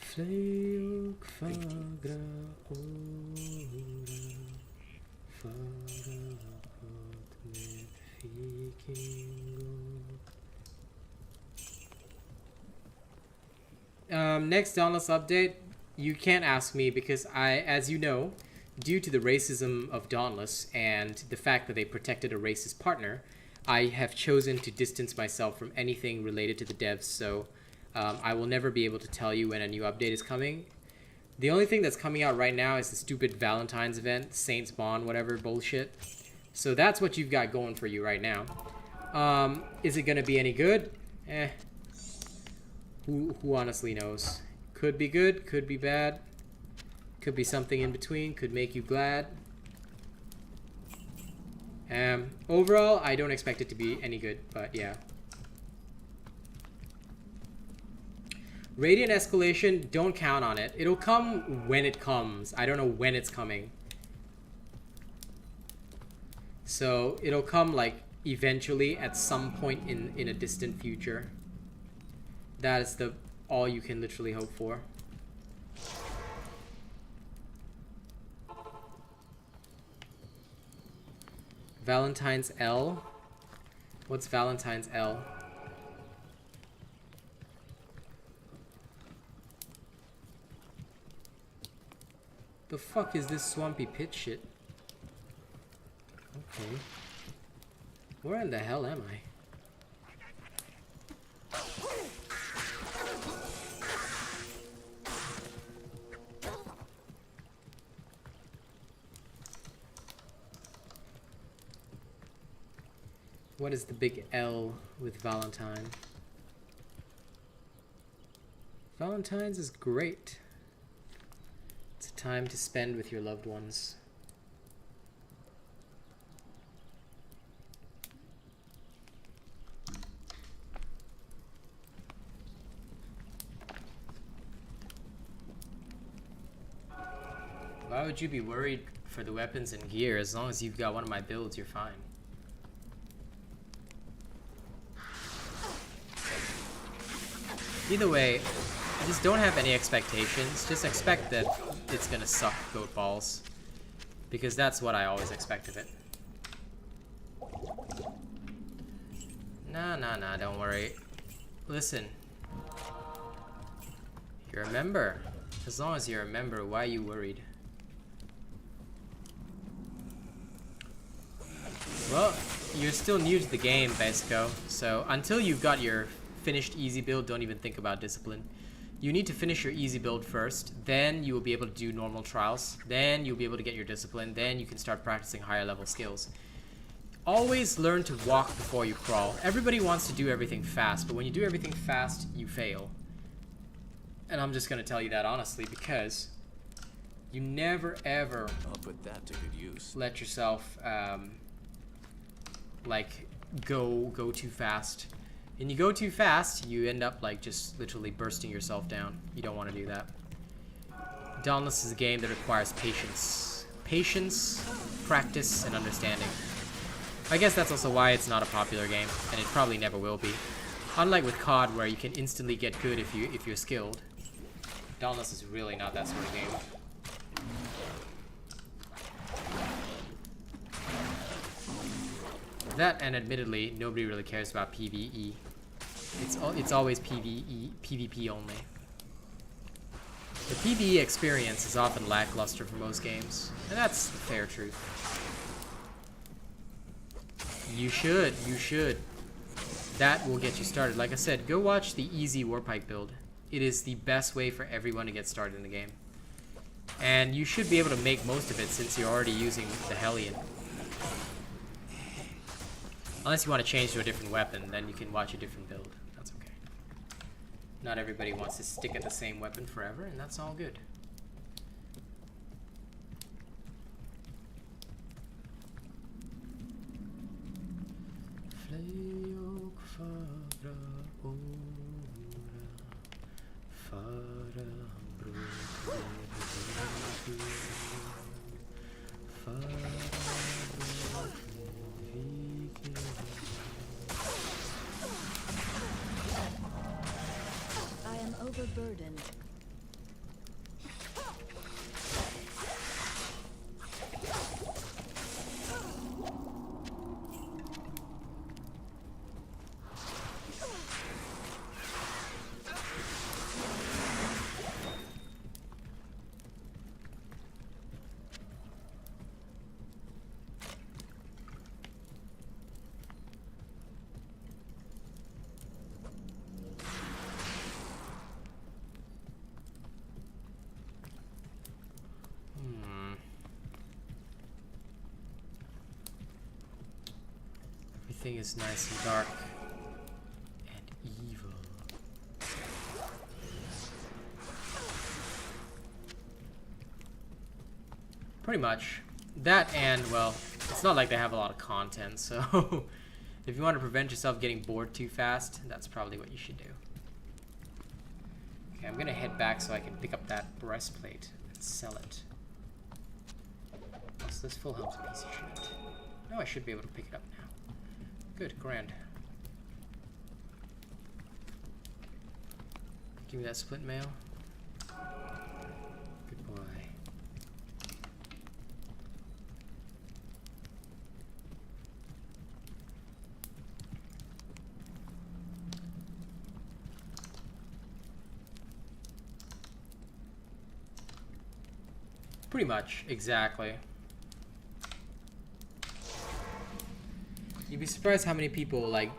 Fleog fagra ora, farapot med vikingo. Next Dauntless update, you can't ask me because as you know, due to the racism of Dauntless and the fact that they protected a racist partner, I have chosen to distance myself from anything related to the devs, so I will never be able to tell you when a new update is coming. The only thing that's coming out right now is the stupid Valentine's event, Saints Bond, whatever bullshit. So that's what you've got going for you right now. Is it going to be any good? Who honestly knows? Could be good, could be bad. Could be something in between, could make you glad. Overall, I don't expect it to be any good, but yeah. Radiant escalation, don't count on it. It'll come when it comes. I don't know when it's coming. So it'll come like eventually at some point in a distant future. That is the all you can literally hope for. Valentine's L? What's Valentine's L? The fuck is this swampy pit shit? Okay. Where in the hell am I? What is the big L with Valentine? Valentine's is great. It's a time to spend with your loved ones. Why would you be worried for the weapons and gear? As long as you've got one of my builds, you're fine. Either way, just don't have any expectations. Just expect that it's gonna suck goat balls. Because that's what I always expect of it. Nah, don't worry. Listen. You're a member. As long as you're a member, why are you worried? Well, you're still new to the game, Basico. So until you've got your finished easy build, don't even think about discipline. You need to finish your easy build first, then you will be able to do normal trials, then you'll be able to get your discipline, then you can start practicing higher level skills. Always learn to walk before you crawl. Everybody wants to do everything fast, but when you do everything fast, you fail. And I'm just going to tell you that honestly, because you never ever I'll put that to good use. let yourself like go too fast. And you go too fast, you end up like just literally bursting yourself down. You don't want to do that. Dauntless is a game that requires patience. Patience, practice, and understanding. I guess that's also why it's not a popular game, and it probably never will be. Unlike with COD, where you can instantly get good if you're skilled. Dauntless is really not that sort of game. That, and admittedly, nobody really cares about PvE. It's always PvP only. The PvE experience is often lackluster for most games, and that's the fair truth. You should. That will get you started. Like I said, go watch the easy Warpike build. It is the best way for everyone to get started in the game. And you should be able to make most of it since you're already using the Hellion. Unless you want to change to a different weapon, then you can watch a different build. That's okay. Not everybody wants to stick at the same weapon forever, and that's all good. Fleog fagra ora. overburdened. Everything is nice and dark and evil. Pretty much. That and, well, it's not like they have a lot of content, so if you want to prevent yourself getting bored too fast, that's probably what you should do. Okay, I'm gonna head back so I can pick up that breastplate and sell it. So this full health's a piece of shit. No, I should be able to pick it up now. Good, grand. Give me that split mail. Good boy. Pretty much, exactly. You'd be surprised how many people, like,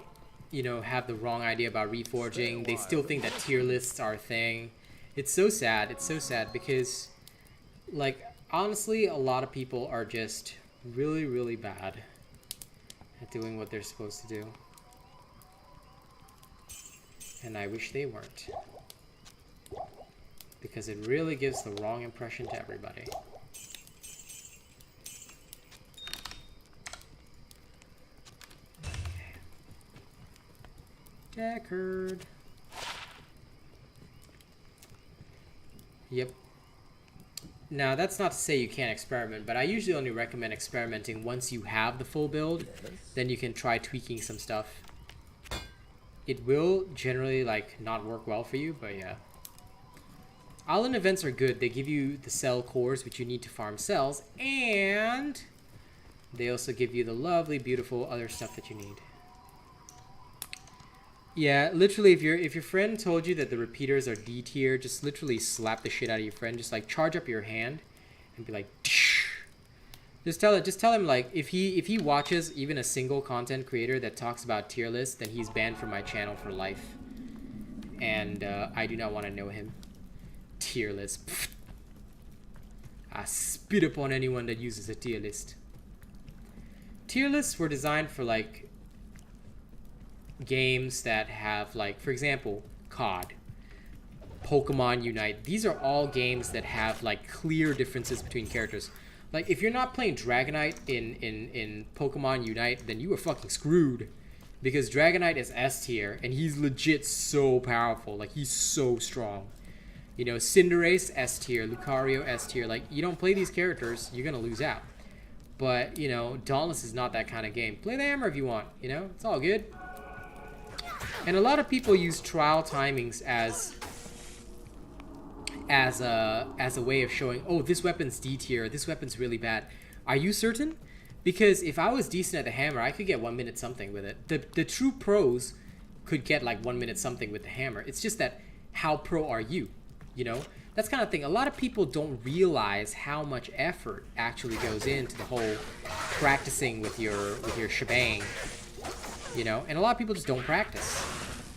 you know, have the wrong idea about reforging. They still think that tier lists are a thing. It's so sad. It's so sad because, like, honestly, a lot of people are just really, really bad at doing what they're supposed to do. And I wish they weren't. Because it really gives the wrong impression to everybody. Deckard. Yep. Now, that's not to say you can't experiment, but I usually only recommend experimenting once you have the full build. Then you can try tweaking some stuff. It will generally, like, not work well for you, but yeah. Island events are good. They give you the cell cores, which you need to farm cells, and they also give you the lovely, beautiful other stuff that you need. Yeah, literally, if your friend told you that the repeaters are D tier, just literally slap the shit out of your friend. Just like charge up your hand and be like, Tsh! Just tell him like if he watches even a single content creator that talks about tier lists, then he's banned from my channel for life. And I do not want to know him. Tier list. Pfft. I spit upon anyone that uses a tier list. Tier lists were designed for like games that have, like, for example, COD, Pokemon Unite. These are all games that have like clear differences between characters. Like if you're not playing Dragonite in Pokemon Unite, then you are fucking screwed, because Dragonite is S tier and he's legit so powerful. Like he's so strong. You know, Cinderace S tier, Lucario S tier. Like you don't play these characters, you're gonna lose out. But you know, Dauntless is not that kind of game. Play the hammer if you want. You know, it's all good. And a lot of people use trial timings as a way of showing, oh, this weapon's D tier, this weapon's really bad. Are you certain? Because if I was decent at the hammer, I could get 1 minute something with it. The true pros could get like 1 minute something with the hammer. It's just that how pro are you? You know, that's kind of thing. A lot of people don't realize how much effort actually goes into the whole practicing with your shebang. You know, and a lot of people just don't practice.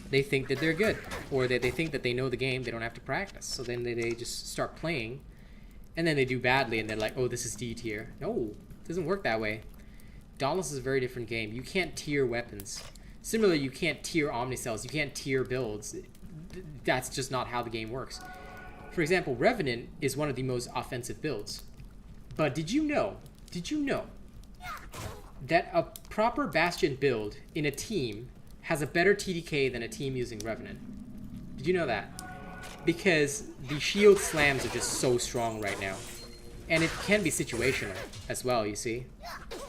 They think that they're good, or that they think that they know the game, they don't have to practice. So then they just start playing, and then they do badly, and they're like, oh, this is D tier. No, it doesn't work that way. Dauntless is a very different game. You can't tier weapons. Similarly, you can't tier Omnicells. You can't tier builds. That's just not how the game works. For example, Revenant is one of the most offensive builds. But did you know that a proper Bastion build in a team has a better TDK than a team using Revenant? Did you know that? Because the shield slams are just so strong right now. And it can be situational as well, you see.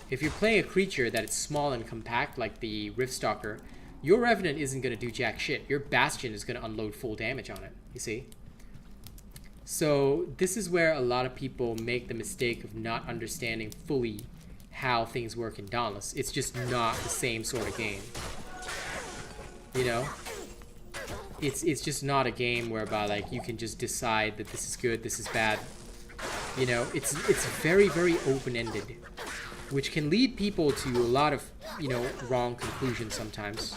If you're playing a creature that is small and compact, like the Riftstalker, Your Revenant isn't going to do jack shit. Your Bastion is going to unload full damage on it, you see? So this is where a lot of people make the mistake of not understanding fully how things work in Dauntless. It's just not the same sort of game. You know? It's just not a game whereby like you can just decide that this is good, this is bad. You know, it's very, very open-ended, which can lead people to a lot of, you know, wrong conclusions sometimes.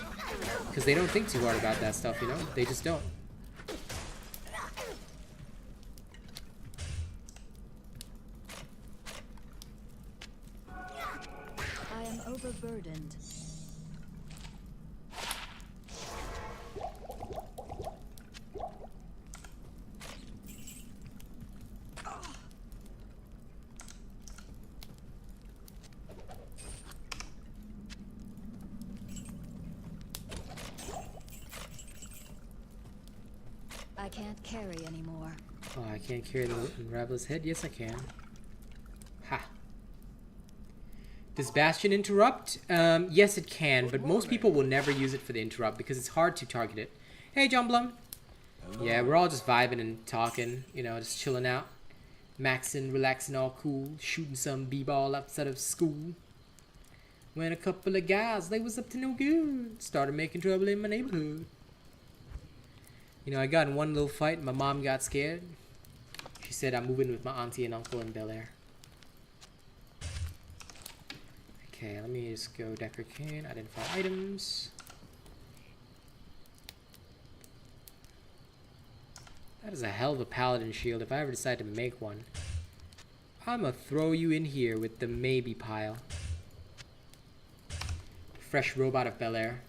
Because they don't think too hard about that stuff, you know? They just don't. I am overburdened. I can't carry anymore. Oh, I can't carry the Unravel's head? Yes, I can. Ha. Does Bastion interrupt? Yes, it can, but most people will never use it for the interrupt because it's hard to target it. Hey, John Blum. Yeah, we're all just vibing and talking, you know, just chilling out. Maxing, relaxing, all cool. Shooting some b-ball outside of school. When a couple of guys, they was up to no good. Started making trouble in my neighborhood. You know, I got in one little fight and my mom got scared. She said I'm moving with my auntie and uncle in Bel Air. Okay, let me just go Decker Cane, identify items. That is a hell of a paladin shield. If I ever decide to make one, I'ma throw you in here with the maybe pile. Fresh robot of Bel Air.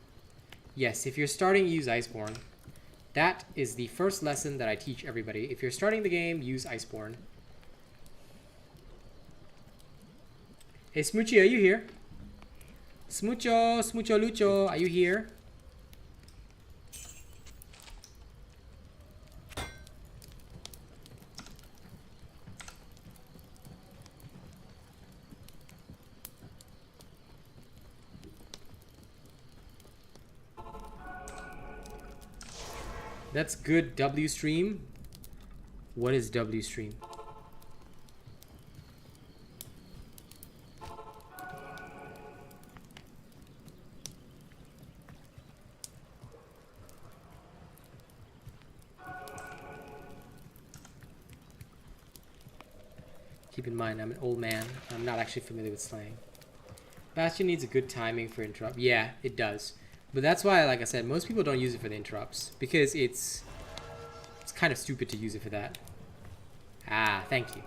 Yes, if you're starting, use Iceborne. That is the first lesson that I teach everybody. If you're starting the game, use Iceborne. Hey, Smoochie, are you here? Smoocho, Smoocho Lucho, are you here? That's good, W stream. What is W stream? Keep in mind, I'm an old man. I'm not actually familiar with slang. Bastion needs a good timing for interrupt. Yeah, it does. But that's why, like I said, most people don't use it for the interrupts. Because it's kind of stupid to use it for that. Ah, thank you.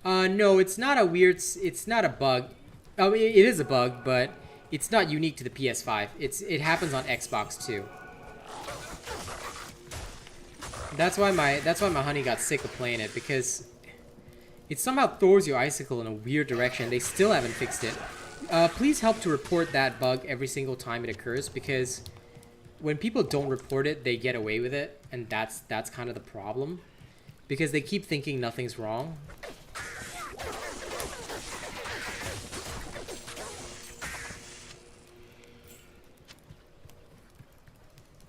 No, it's not a weird... It's not a bug. Oh, it is a bug, but it's not unique to the PS5. It happens on Xbox too. That's why my honey got sick of playing it, because it somehow throws your icicle in a weird direction. They still haven't fixed it. Please help to report that bug every single time it occurs, because when people don't report it, they get away with it, and that's kind of the problem, because they keep thinking nothing's wrong.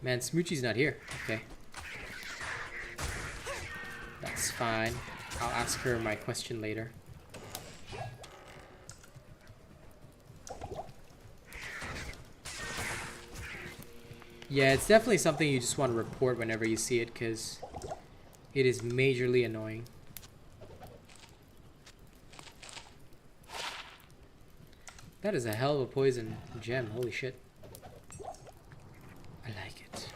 Man, Smoochie's not here. Okay. That's fine. I'll ask her my question later. Yeah, it's definitely something you just want to report whenever you see it, because it is majorly annoying. That is a hell of a poison gem. Holy shit. I like it.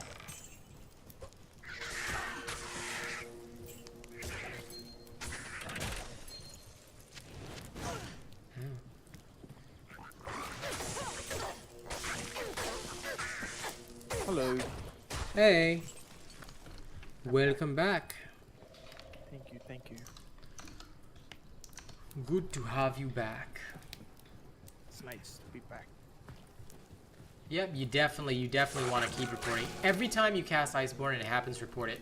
Hello. Hey. Welcome back. Thank you, thank you. Good to have you back. It's nice to be back. Yep, you definitely want to keep reporting. Every time you cast Iceborne and it happens, report it.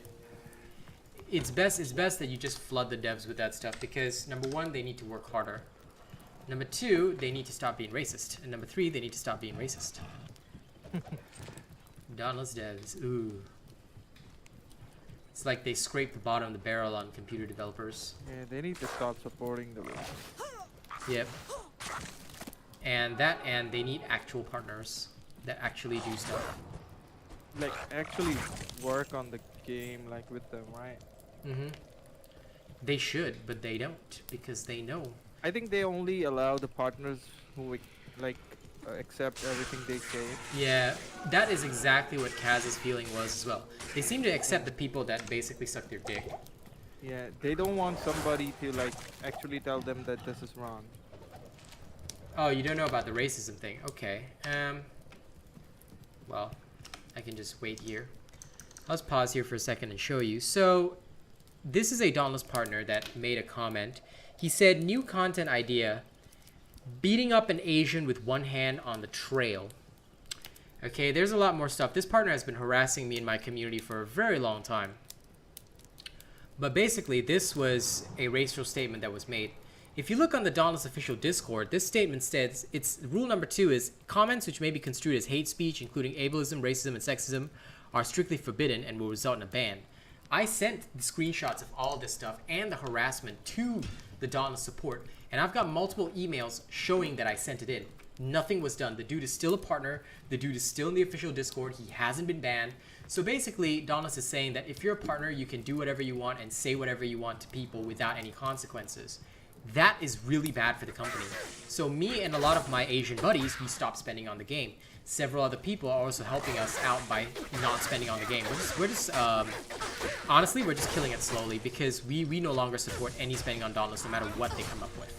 It's best that you just flood the devs with that stuff, because number one, they need to work harder. Number 2, they need to stop being racist. And number 3, they need to stop being racist. Dauntless devs. Ooh. It's like they scrape the bottom of the barrel on computer developers. Yeah, they need to stop supporting the win. Yep. And they need actual partners that actually do stuff. Like, actually work on the game, like, with them, right? Mm-hmm. They should, but they don't, because they know. I think they only allow the partners who, like, accept everything they say. Yeah, that is exactly what Kaz's feeling was as well. They seem to accept the people that basically suck their dick. Yeah, they don't want somebody to, like, actually tell them that this is wrong. Oh, you don't know about the racism thing. Okay. Well, I can just wait here. I'll just pause here for a second and show you. So, this is a Dauntless partner that made a comment. He said, new content idea, beating up an Asian with one hand on the trail. Okay, there's a lot more stuff. This partner has been harassing me in my community for a very long time. But basically, this was a racial statement that was made. If you look on the Dauntless official Discord, this statement says, it's rule number 2 is, comments which may be construed as hate speech, including ableism, racism, and sexism, are strictly forbidden and will result in a ban. I sent the screenshots of all of this stuff and the harassment to the Dauntless support, and I've got multiple emails showing that I sent it in. Nothing was done. The dude is still a partner. The dude is still in the official Discord. He hasn't been banned. So basically, Dauntless is saying that if you're a partner, you can do whatever you want and say whatever you want to people without any consequences. That is really bad for the company. So me and a lot of my Asian buddies, we stopped spending on the game. Several other people are also helping us out by not spending on the game. Honestly, we're just killing it slowly because we no longer support any spending on Dauntless no matter what they come up with.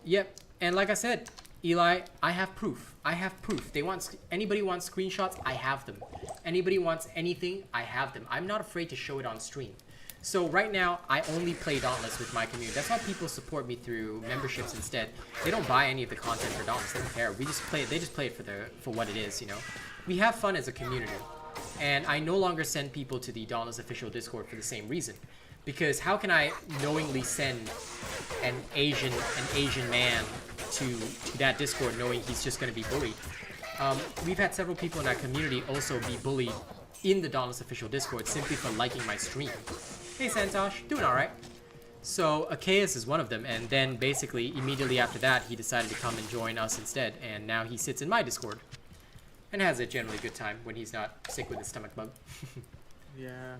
Yep. And like I said, Eli, I have proof. Anybody wants screenshots? I have them. Anybody wants anything? I have them. I'm not afraid to show it on stream. So right now, I only play Dauntless with my community. That's why people support me through memberships instead. They don't buy any of the content for Dauntless. They don't care. We just play it. They just play it for what it is, you know. We have fun as a community, and I no longer send people to the Dauntless official Discord for the same reason. Because how can I knowingly send an Asian man to that Discord knowing he's just going to be bullied? We've had several people in that community also be bullied in the Dauntless official Discord simply for liking my stream. Hey Santosh, doing alright. So Achaeus is one of them, and then basically immediately after that he decided to come and join us instead, and now he sits in my Discord and has a generally good time when he's not sick with his stomach bug. Yeah.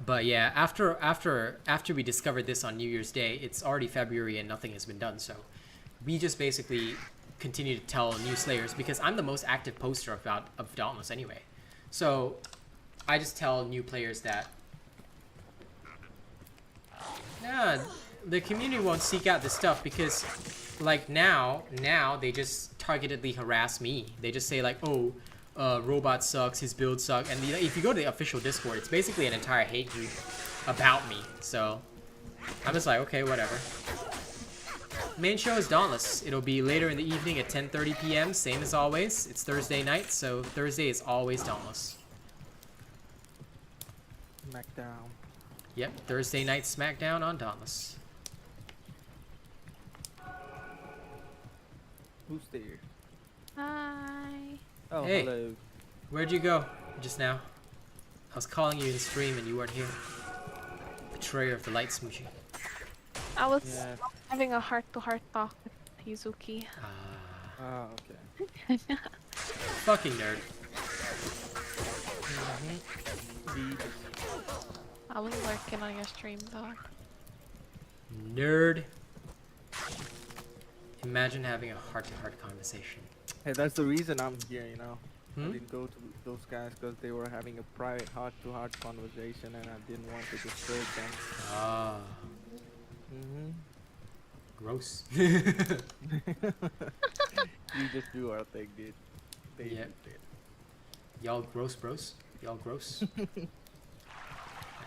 But yeah, after we discovered this on New Year's Day, it's already February and nothing has been done, so we just basically continue to tell new Slayers, because I'm the most active poster of Dauntless anyway. So I just tell new players that the community won't seek out this stuff because, like, now they just targetedly harass me. They just say like, oh, Robot sucks, his build sucks, and if you go to the official Discord, it's basically an entire hate group about me. So I'm just like, okay, whatever. Main show is Dauntless. It'll be later in the evening at 10:30 p.m. Same as always. It's Thursday night, so Thursday is always Dauntless. Smackdown. Yep, Thursday night Smackdown on Dauntless. Who's there? Hi. Oh, Hey. hello. Where'd you go just now? I was calling you in stream and you weren't here. Betrayer of the light smoochie. I was Yeah. having a heart-to-heart talk with Yuzuki. Ah, okay. Fucking nerd. I was working on your stream though. Nerd. Imagine having a heart-to-heart conversation. Hey, that's the reason I'm here, you know. I Hmm? didn't go to those guys because they were having a private heart-to-heart conversation and I didn't want to disturb them. Ah, Mm-hmm. gross. We just do our thing, dude. They Yeah. just did. Y'all gross, bros. Y'all gross.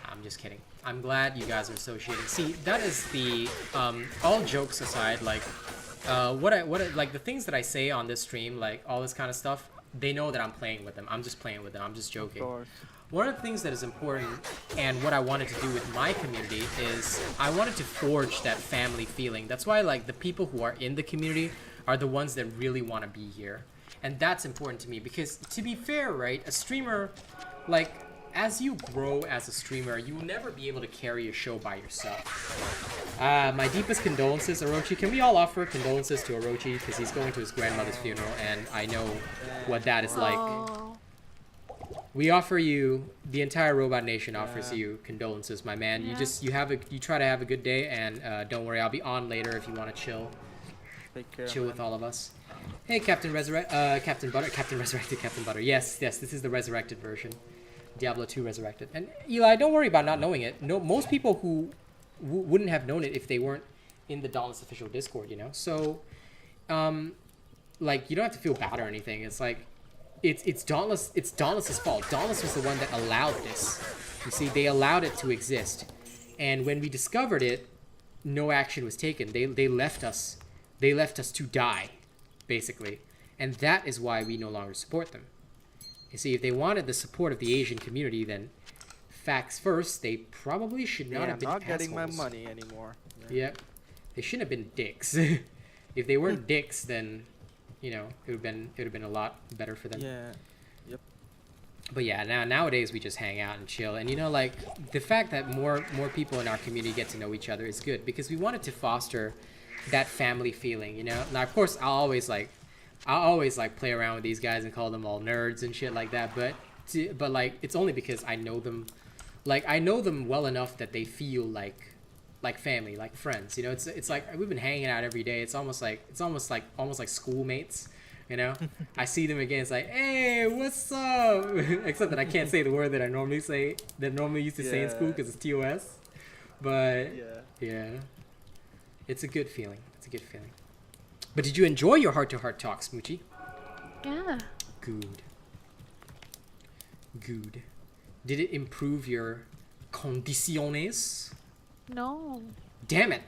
I'm just kidding. I'm glad you guys are associating. See, that is the all jokes aside, like like the things that I say on this stream, like all this kind of stuff, they know that I'm playing with them. I'm just playing with them. I'm just Of joking. course. one of the things that is important and what I wanted to do with my community is I wanted to forge that family feeling. That's why like the people who are in the community are the ones that really want to be here. And that's important to me because to be fair, right, a streamer, like as you grow as a streamer, you will never be able to carry a show by yourself. My deepest condolences, Orochi. Can we all offer condolences to Orochi because he's going to his grandmother's funeral and I know what that is like. Oh. We offer you, the entire Robot Nation offers you condolences, my man. Yeah. You try to have a good day, and don't worry, I'll be on later if you want to chill. Take care. Chill man. with all of us. Hey, Captain Resurrected Captain Butter. Yes, this is the resurrected version. Diablo 2 resurrected. And Eli, don't worry about not knowing it. No, most people who wouldn't have known it if they weren't in the Dauntless official Discord, you know. So, like, you don't have to feel bad or anything. It's like, it's Dauntless. It's Dauntless's fault. Dauntless was the one that allowed this. You see, they allowed it to exist, and when we discovered it, no action was taken. They left us. They left us to die, basically, and that is why we no longer support them. You see, if they wanted the support of the Asian community, then facts first, they probably should not have been not getting my assholes. money anymore. Yeah, they shouldn't have been dicks. If they weren't dicks, then you know it would have been a lot better for them. Yeah. Yep. But yeah, nowadays we just hang out and chill, and you know, like the fact that more people in our community get to know each other is good because we wanted to foster that family feeling. You know, now of course I'll always play around with these guys and call them all nerds and shit like that, but like it's only because I know them, like I know them well enough that they feel like family, like friends. You know, it's like we've been hanging out every day. It's almost like schoolmates. You know, I see them again. It's like, hey, what's up? Except that I can't say the word that I normally used to say in school because it's TOS. But yeah, it's a good feeling. It's a good feeling. But did you enjoy your heart-to-heart talk, Smoochie? Yeah. Good. Good. Did it improve your condiciones? No. Damn it.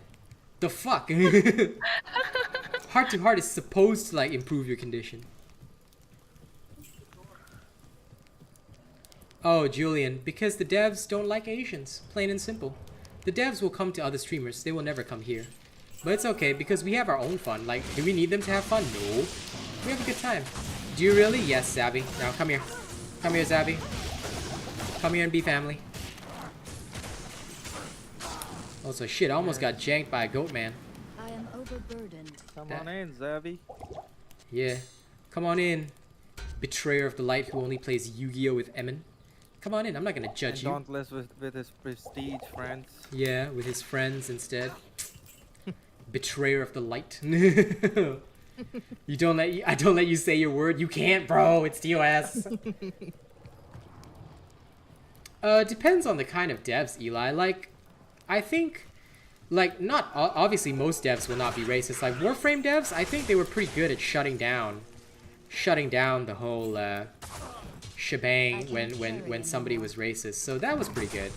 The fuck? Heart-to-heart is supposed to, like, improve your condition. Oh, Julian, because the devs don't like Asians. Plain and simple. The devs will come to other streamers. They will never come here. But it's okay, because we have our own fun. Like, do we need them to have fun? No. We have a good time. Do you really? Yes, Zabby. Now, come here. Come here, Zabby. Come here and be family. Also, shit, I almost got janked by a goat man. I am overburdened. Come on in, Zabby. Yeah. Come on in, betrayer of the light who only plays Yu-Gi-Oh! With Emin. Come on in, I'm not gonna judge And you. Dauntless with his prestige friends. Yeah, with his friends instead. Betrayer of the light. I don't let you say your word. You can't, bro. It's TOS. Depends on the kind of devs, Eli. Like, I think, like, not obviously most devs will not be racist. Like Warframe devs, I think they were pretty good at shutting down the whole shebang when somebody was racist. So that was pretty good.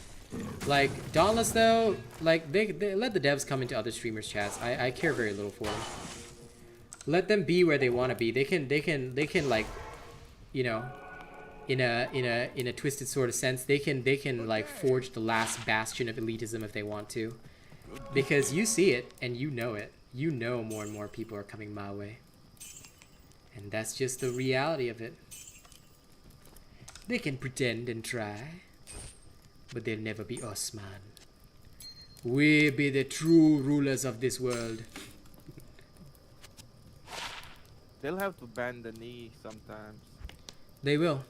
Like Dauntless though, like they let the devs come into other streamers' chats. I care very little for them. Let them be where they want to be. They can like, you know, in a twisted sort of sense, they can like forge the last bastion of elitism if they want to, because you see it and you know it. You know more and more people are coming my way, and that's just the reality of it. They can pretend and try, but they'll never be us, man. We be the true rulers of this world. They'll have to bend the knee sometimes. They will.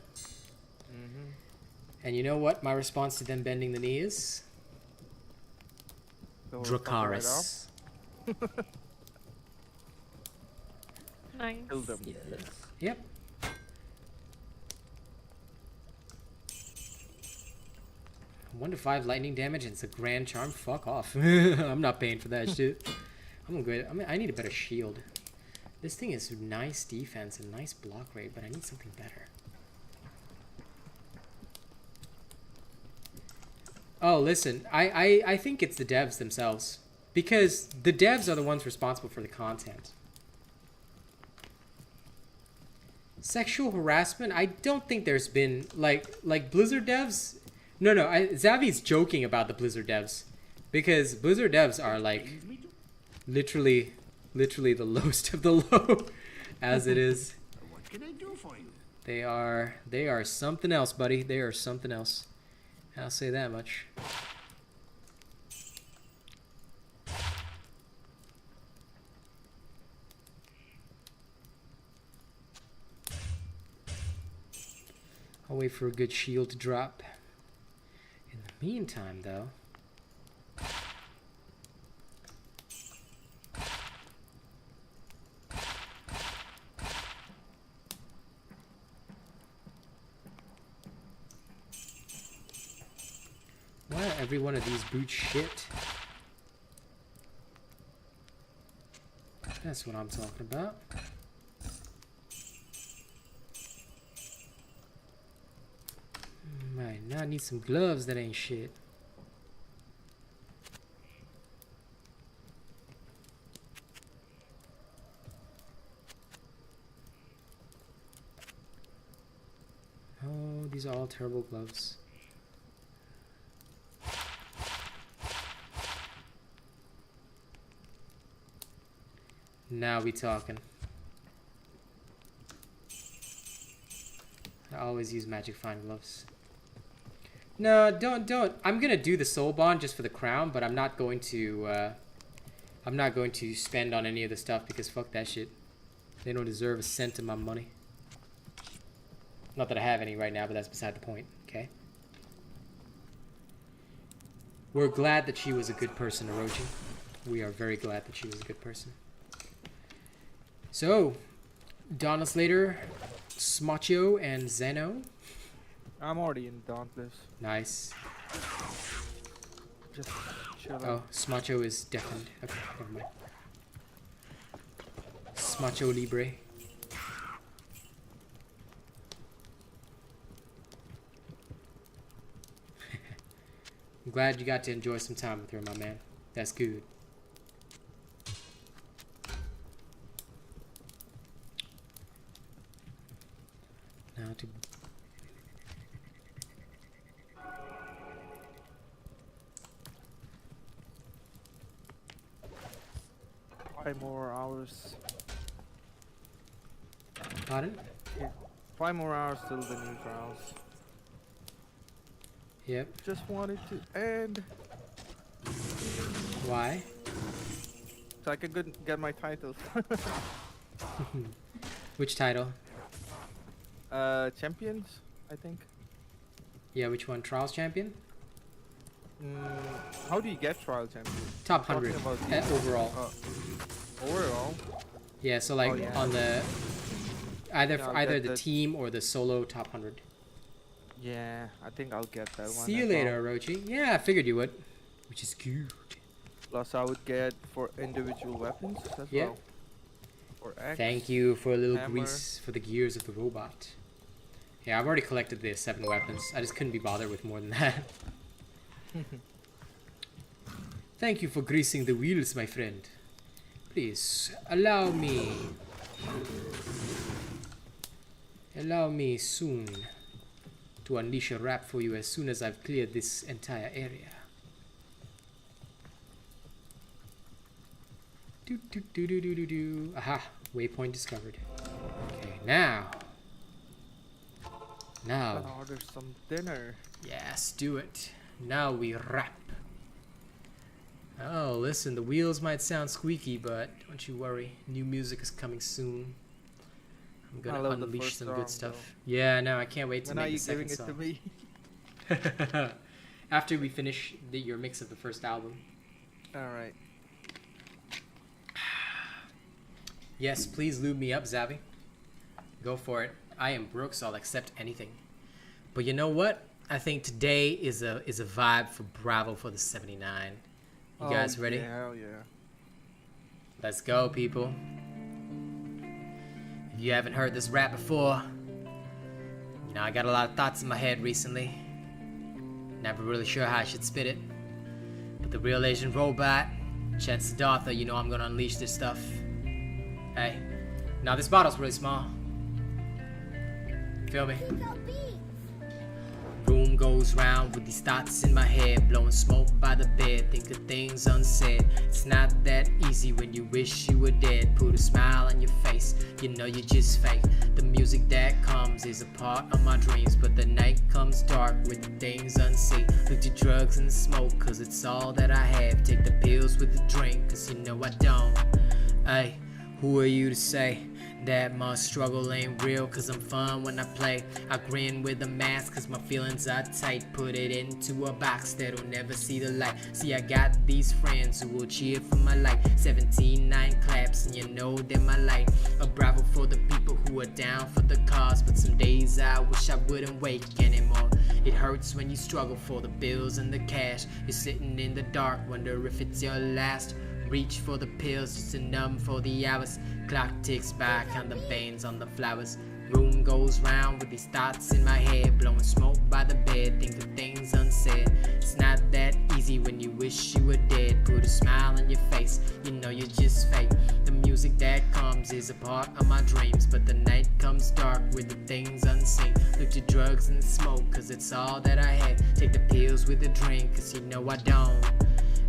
And you know what my response to them bending the knee is? So we'll fuck right Dracaris. Nice. Kill them. Yep. One to 5 lightning damage and it's a grand charm. Fuck off. I'm not paying for that shit. I'm good. I need a better shield. This thing is nice defense and nice block rate, but I need something better. Oh, listen. I think it's the devs themselves, because the devs are the ones responsible for the content. Sexual harassment? I don't think there's been like Blizzard devs. No, Zavi's joking about the Blizzard devs because Blizzard devs are like literally the lowest of the low as it is. What can I do for you? They are something else, buddy. They are something else. I'll say that much. I'll wait for a good shield to drop. In the meantime, though, why are every one of these boots shit? That's what I'm talking about. Right, now I need some gloves that ain't shit. Oh, these are all terrible gloves. Now we talking. I always use magic fine gloves. No, don't. I'm gonna do the soul bond just for the crown, but I'm not going to spend on any of the stuff because fuck that shit. They don't deserve a cent of my money. Not that I have any right now, but that's beside the point. Okay. We're glad that she was a good person, Orochi. We are very glad that she was a good person. So, Donna Slater, Smacho, and Zeno. I'm already in Dauntless. Nice. Just chill Oh, out. Smacho is deafened. Okay, never mind. Smacho Libre. I'm glad you got to enjoy some time with her, my man. That's good. Now to... Five more hours. Pardon? 5 more hours till the new trials. Yep. Just wanted to end Why? so I could get my title. Which title? Champions, I think. Yeah, which one? Trials champion? How do you get trial champion? Top Talking 100 about overall. Overall? Yeah, so like yeah. on the either Yeah, I'll either get the that. team or the solo top 100. Yeah, I think I'll get that one. See you as later, well. Orochi. Yeah, I figured you would. Which is good. Plus, I would get for individual weapons as Yeah. well. For X. Thank you for a little hammer. grease for the gears of the robot. Yeah, I've already collected the 7 weapons. I just couldn't be bothered with more than that. Thank you for greasing the wheels, my friend. Please, allow me soon to unleash a rap for you as soon as I've cleared this entire area. Do do do do do do do. Aha! Waypoint discovered. Okay, now. Gonna order some dinner. Yes, do it. Now we rap. Oh, listen, the wheels might sound squeaky, but don't you worry. New music is coming soon. I'm I gonna love the unleash first some song, good stuff. Yeah, no, I can't wait to When are make you the second giving it to song. me? After we finish your mix of the first album. Alright. Yes, please lube me up, Zavi. Go for it. I am broke, so I'll accept anything. But you know what? I think today is a vibe for Bravo for the 79. You guys ready? Yeah, hell yeah. Let's go, people. If you haven't heard this rap before, you know, I got a lot of thoughts in my head recently. Never really sure how I should spit it. But the Real Asian Robot, Chance the Dartha, you know I'm gonna unleash this stuff. Hey, now this bottle's really small. Feel me? Room goes round with these thoughts in my head, blowing smoke by the bed, think of things unsaid. It's not that easy when you wish you were dead. Put a smile on your face, you know you're just fake. The music that comes is a part of my dreams, but the night comes dark with the things unseen. Look to drugs and smoke, cause it's all that I have. Take the pills with the drink, cause you know I don't. Ay, who are you to say that my struggle ain't real? Cause I'm fun when I play. I grin with a mask cause my feelings are tight. Put it into a box that'll never see the light. See, I got these friends who will cheer for my light. 17-9 claps and you know they're my light. A bravo for the people who are down for the cause. But some days I wish I wouldn't wake anymore. It hurts when you struggle for the bills and the cash. You're sitting in the dark, wonder if it's your last. Reach for the pills just to numb for the hours. Clock ticks by, count the veins on the flowers. Room goes round with these thoughts in my head, blowing smoke by the bed, think of things unsaid. It's not that easy when you wish you were dead. Put a smile on your face, you know you're just fake. The music that comes is a part of my dreams, but the night comes dark with the things unseen. Look to drugs and smoke, cause it's all that I have. Take the pills with a drink, cause you know I don't.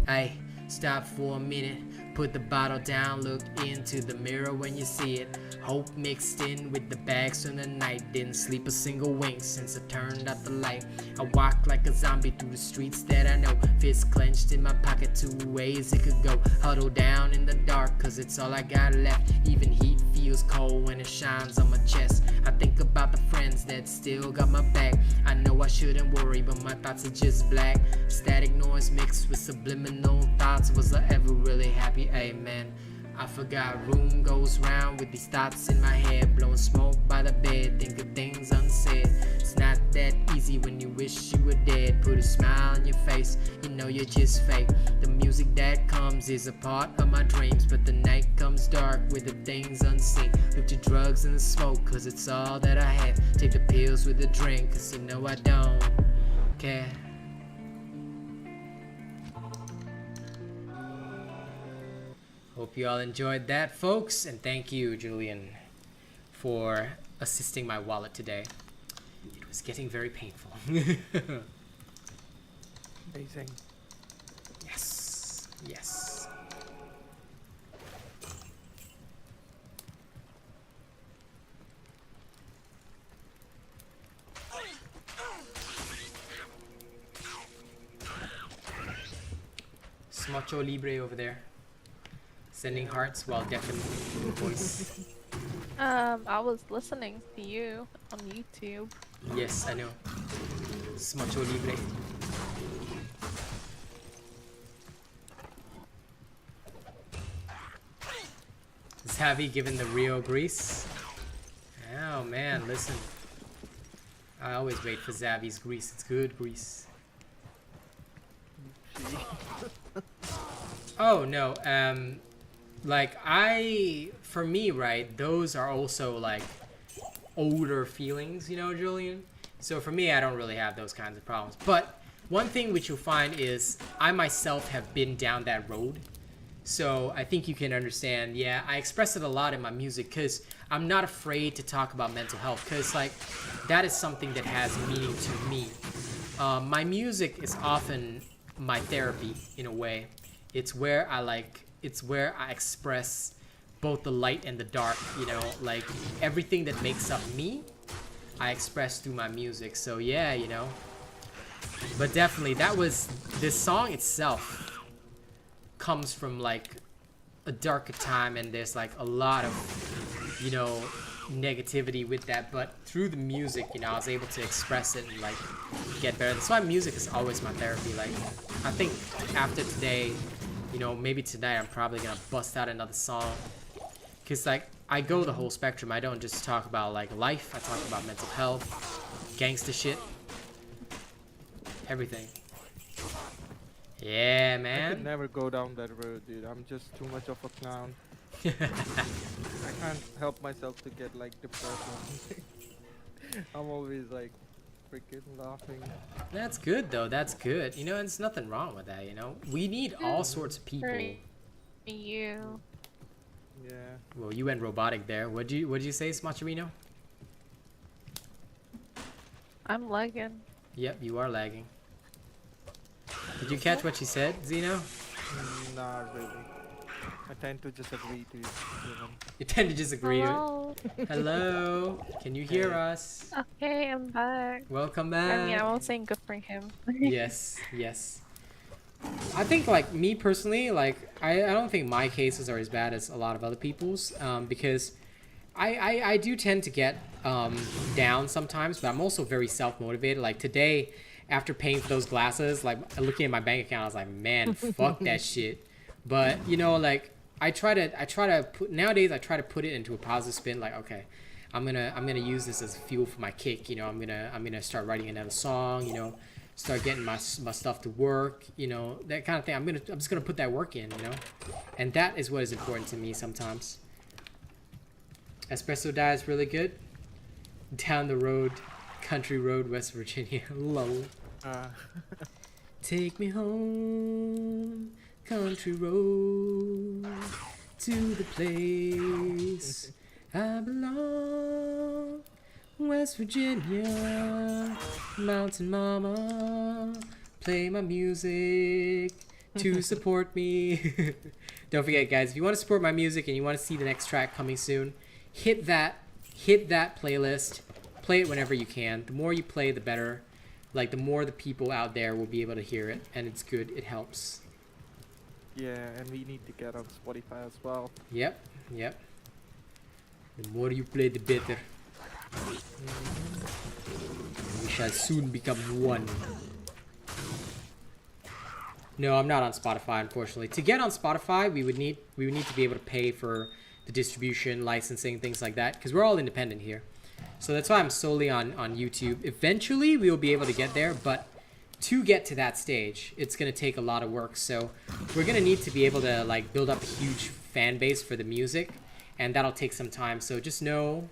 Ay, stop for a minute, put the bottle down, look into the mirror when you see it. Hope mixed in with the bags from the night. Didn't sleep a single wink since I turned out the light. I walk like a zombie through the streets that I know. Fists clenched in my pocket, two ways it could go. Huddle down in the dark cause it's all I got left. Even heat feels cold when it shines on my chest. I think about the friends that still got my back. I know I shouldn't worry but my thoughts are just black. Static noise mixed with subliminal thoughts. Was I ever really happy? Amen. I forgot. Room goes round with these thoughts in my head, blowing smoke by the bed, think of things unsaid. It's not that easy when you wish you were dead. Put a smile on your face, you know you're just fake. The music that comes is a part of my dreams, but the night comes dark with the things unseen. Look to drugs and the smoke cause it's all that I have. Take the pills with a drink cause you know I don't care. Hope you all enjoyed that, folks, and thank you, Julian, for assisting my wallet today. It was getting very painful. Amazing. Yes, yes. Smocho Libre over there. Sending hearts while deafening your voice. I was listening to you on YouTube. Yes, I know. Smocho Libre. Is Javi given the Rio grease? Oh man, listen. I always wait for Zavi's grease. It's good grease. Oh no, like for me, right, those are also like older feelings, you know, Julian? So for me, I don't really have those kinds of problems. But one thing which you'll find is I myself have been down that road. So I think you can understand, yeah, I express it a lot in my music because I'm not afraid to talk about mental health because like that is something that has meaning to me. My music is often my therapy in a way. It's where I express both the light and the dark, you know, like everything that makes up me, I express through my music. So yeah, you know, but definitely this song itself comes from like a darker time and there's like a lot of, you know, negativity with that, but through the music, you know, I was able to express it and like get better. That's why music is always my therapy. Like I think after today, you know, maybe tonight I'm probably gonna bust out another song because like I go the whole spectrum. I don't just talk about like life, I talk about mental health, gangster shit, everything. Yeah, I man. could never go down that road, dude. I'm just too much of a clown. I can't help myself to get like depressed. I'm always like freaking laughing. That's good though. That's good. You know, there's nothing wrong with that. You know, we need all sorts of people. For you. Yeah. Well, you went robotic there. What'd you say, Smacharino? I'm lagging. Yep, you are lagging. Did you catch what she said, Zeno? Not really. I tend to just agree to him. You tend to disagree. Hello. Hello. Can you hear Hey. us? Okay, I'm back. Welcome I mean, back. I was saying good for him. Yes, yes. I think, like, me personally, like, I don't think my cases are as bad as a lot of other people's, because I do tend to get down sometimes, but I'm also very self-motivated. Like, today, after paying for those glasses, like, looking at my bank account, I was like, man, fuck that shit. But, you know, like, I try to put, nowadays, I try to put it into a positive spin, like, okay, I'm gonna use this as fuel for my kick, you know, I'm gonna start writing another song, you know, start getting my stuff to work, you know, that kind of thing. I'm just gonna put that work in, you know, and that is what is important to me sometimes. Espresso Dye is really good. Down the road, country road, West Virginia. Lol. Take me home, country road, to the place I belong. West Virginia, Mountain Mama, play my music to support me. Don't forget, guys, if you want to support my music and you want to see the next track coming soon, hit that playlist. Play it whenever you can. The more you play, the better. Like, the more the people out there will be able to hear it, and it's good. It helps. Yeah, and we need to get on Spotify as well. Yep, yep. The more you play, the better. We shall soon become one. No, I'm not on Spotify, unfortunately. To get on Spotify, we would need to be able to pay for the distribution, licensing, things like that, because we're all independent here. So that's why I'm solely on YouTube. Eventually, we will be able to get there, but to get to that stage, it's going to take a lot of work. So we're going to need to be able to, like, build up a huge fan base for the music, and that'll take some time. So just know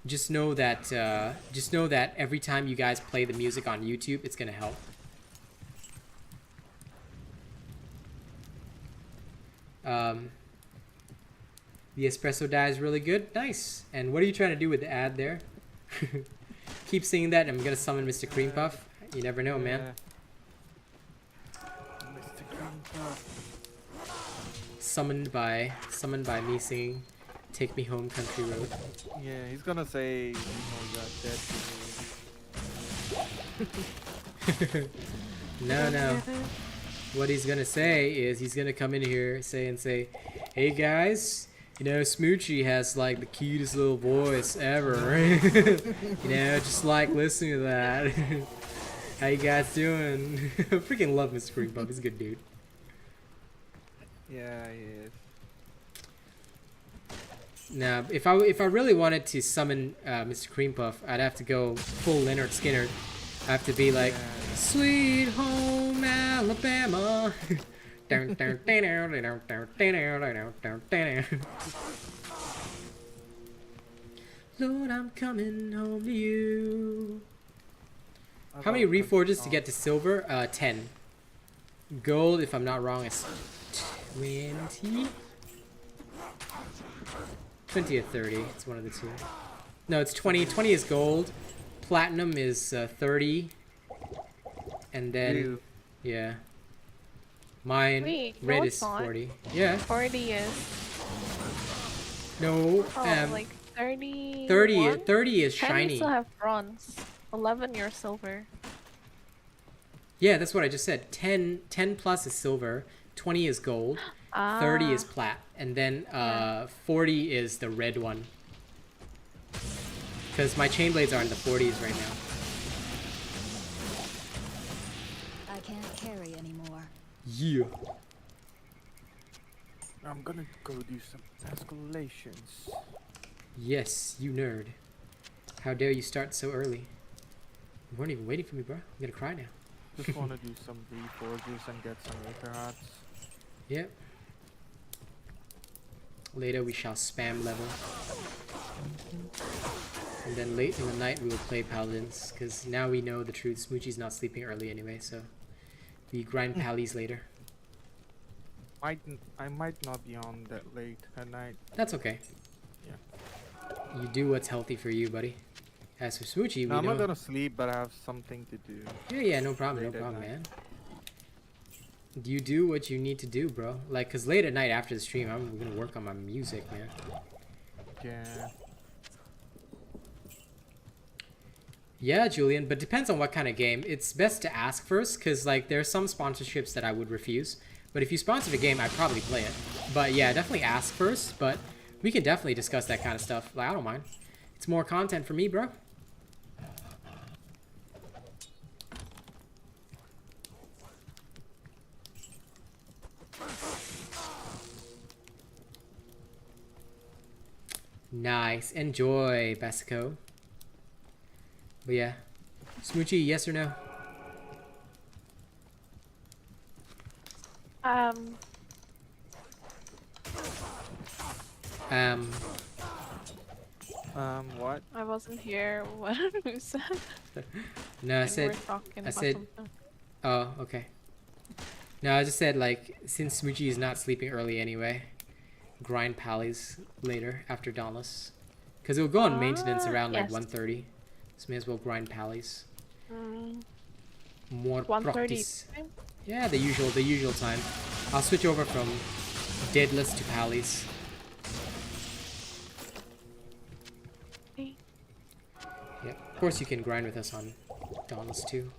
that every time you guys play the music on YouTube, it's going to help. The espresso dye is really good. Nice. And what are you trying to do with the ad there? Keep singing that, and I'm gonna summon Mr. Cream Puff. You never know, man. Mr. Cream Puff. Summoned by me singing "Take Me Home, Country Road." Yeah, he's gonna say, you know, you're dead to me. No. What he's gonna say is he's gonna come in here say, "Hey guys, you know, Smoochie has, like, the cutest little voice ever." You know, just like listening to that. How you guys doing? I freaking love Mr. Cream Puff. He's a good dude. Yeah, he is. Now, if I really wanted to summon Mr. Cream Puff, I'd have to go full Leonard Skinner. I have to be like, "Sweet home Alabama." Lord, I'm coming home to you. How many reforges to get to silver? 10. Gold, if I'm not wrong, is 20? 20 or 30. It's one of the two. No, it's 20. 20 is gold. Platinum is 30. And then, yeah. Mine, Wait, no, red it's is not. 40. Yeah. 40 is. No, Like 30. 30 is 10 shiny. you still have bronze. 11 you're silver. Yeah, that's what I just said. 10 plus is silver, 20 is gold, 30 is plat, and then 40 is the red one. Because my chain blades are in the 40s right now. I can't carry anymore. Yeah. I'm gonna go do some escalations. Yes, you nerd. How dare you start so early? You weren't even waiting for me, bro. I'm gonna cry now. Just wanna do some reforges and get some acre hearts. Yep. Later we shall spam level. And then late in the night we will play paladins, because now we know the truth. Smoochie's not sleeping early anyway, so we grind pallies later. I might not be on that late at night. That's okay. Yeah. You do what's healthy for you, buddy. As for Smoochie, we No, I'm know. not gonna sleep, but I have something to do. Yeah, no problem, Late at man. night. You do what you need to do, bro. Like, cause late at night after the stream, I'm gonna work on my music, man. Yeah. Yeah, Julian, but depends on what kind of game. It's best to ask first, cause like there are some sponsorships that I would refuse. But if you sponsored a game, I'd probably play it. But yeah, definitely ask first. But we can definitely discuss that kind of stuff. Like, I don't mind. It's more content for me, bro. Nice. Enjoy, Basico. But yeah. Smoochie, yes or no? Um, What? I wasn't here. What you said? no, I When we said, were talking about said- something. oh, okay. No, I just said, like, since Smoochie is not sleeping early anyway, grind pallies later after Dauntless. Because it will go on maintenance around, like, yes. 1:30. So may as well grind pallies. Mm, More 1:30. practice. Yeah, the usual time. I'll switch over from deadless to pallies. Okay. Yeah, of course you can grind with us on Dauntless too.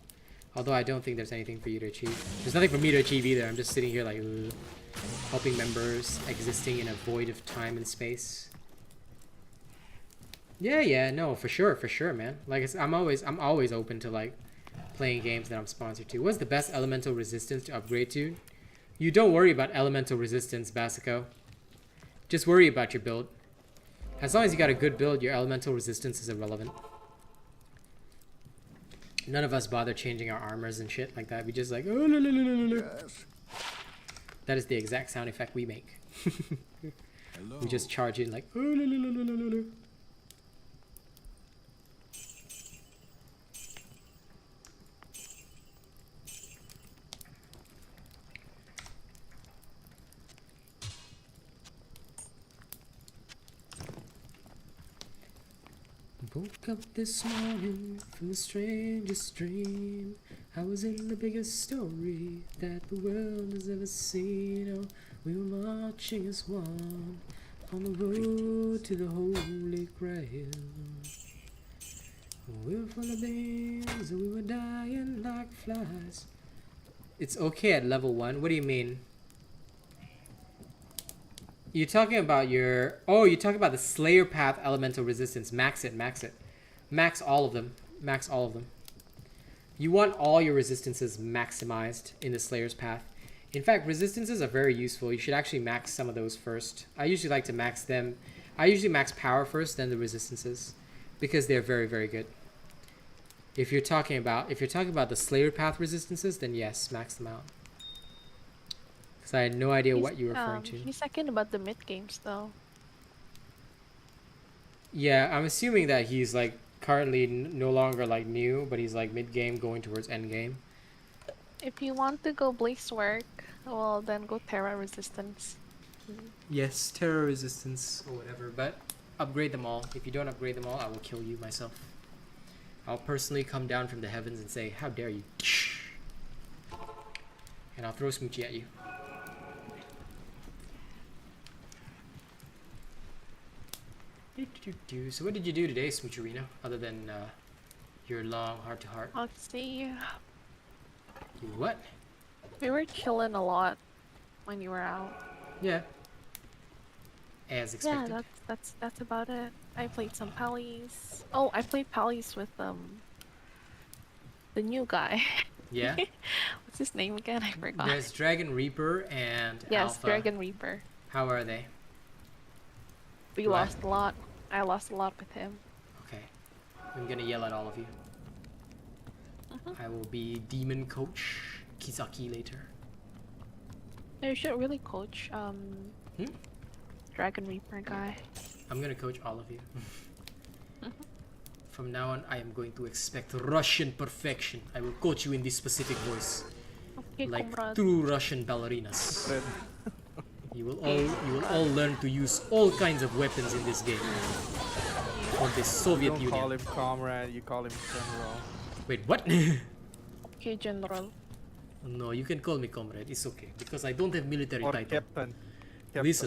Although I don't think there's anything for you to achieve. There's nothing for me to achieve either. I'm just sitting here like helping members, existing in a void of time and space. Yeah, no, for sure, man. Like I'm always open to like playing games that I'm sponsored to. What's the best elemental resistance to upgrade to? You don't worry about elemental resistance, Basico. Just worry about your build. As long as you got a good build, your elemental resistance is irrelevant. None of us bother changing our armors and shit like that. We just like, oh, la, la, la, la, la. Yes. That is the exact sound effect we make. Hello. We just charge in like, oh, la, la, la, la, la, la. Woke up this morning from the strangest dream. I was in the biggest story that the world has ever seen. Oh, we were marching as one on the road to the Holy Grail. We were full of beans, we were dying like flies. It's okay at level 1? What do you mean? You're talking about your... Oh, you're talking about the Slayer Path Elemental Resistance. Max it. Max all of them. Max all of them. You want all your resistances maximized in the Slayer's Path. In fact, resistances are very useful. You should actually max some of those first. I usually like to max them. I usually max power first, then the resistances. Because they're very, very good. If you're talking about the Slayer Path resistances, then yes, max them out. Because I had no idea what you were referring to. He's second about the mid games though. Yeah, I'm assuming that he's like currently no longer like new, but he's like mid game going towards end game. If you want to go Blaze work, well then go Terra Resistance. Yes, terror resistance or whatever, but upgrade them all. If you don't upgrade them all, I will kill you myself. I'll personally come down from the heavens and say, how dare you? And I'll throw Smoochie at you. So what did you do today, Smoocherino, other than your long heart-to-heart? Let's see. You what? We were chilling a lot when you were out. Yeah. As expected. Yeah, that's about it. I played some Pallies. Oh, I played Pallies with the new guy. Yeah. What's his name again? I forgot. There's Dragon Reaper and Yes, Alpha. Dragon Reaper. How are they? We What? lost a lot. I lost a lot with him. Okay. I'm gonna yell at all of you. I will be Demon Coach Kizaki later. You should really coach Dragon Reaper guy. I'm gonna coach all of you. From now on, I am going to expect Russian perfection. I will coach you in this specific voice, Okay, like comrade. true Russian ballerinas. Fred. You will all learn to use all kinds of weapons in this game. For of the You Soviet don't Union. call him comrade, you call him general. Wait, what? Okay, General. No, you can call me comrade. It's okay because I don't have military Or title. captain.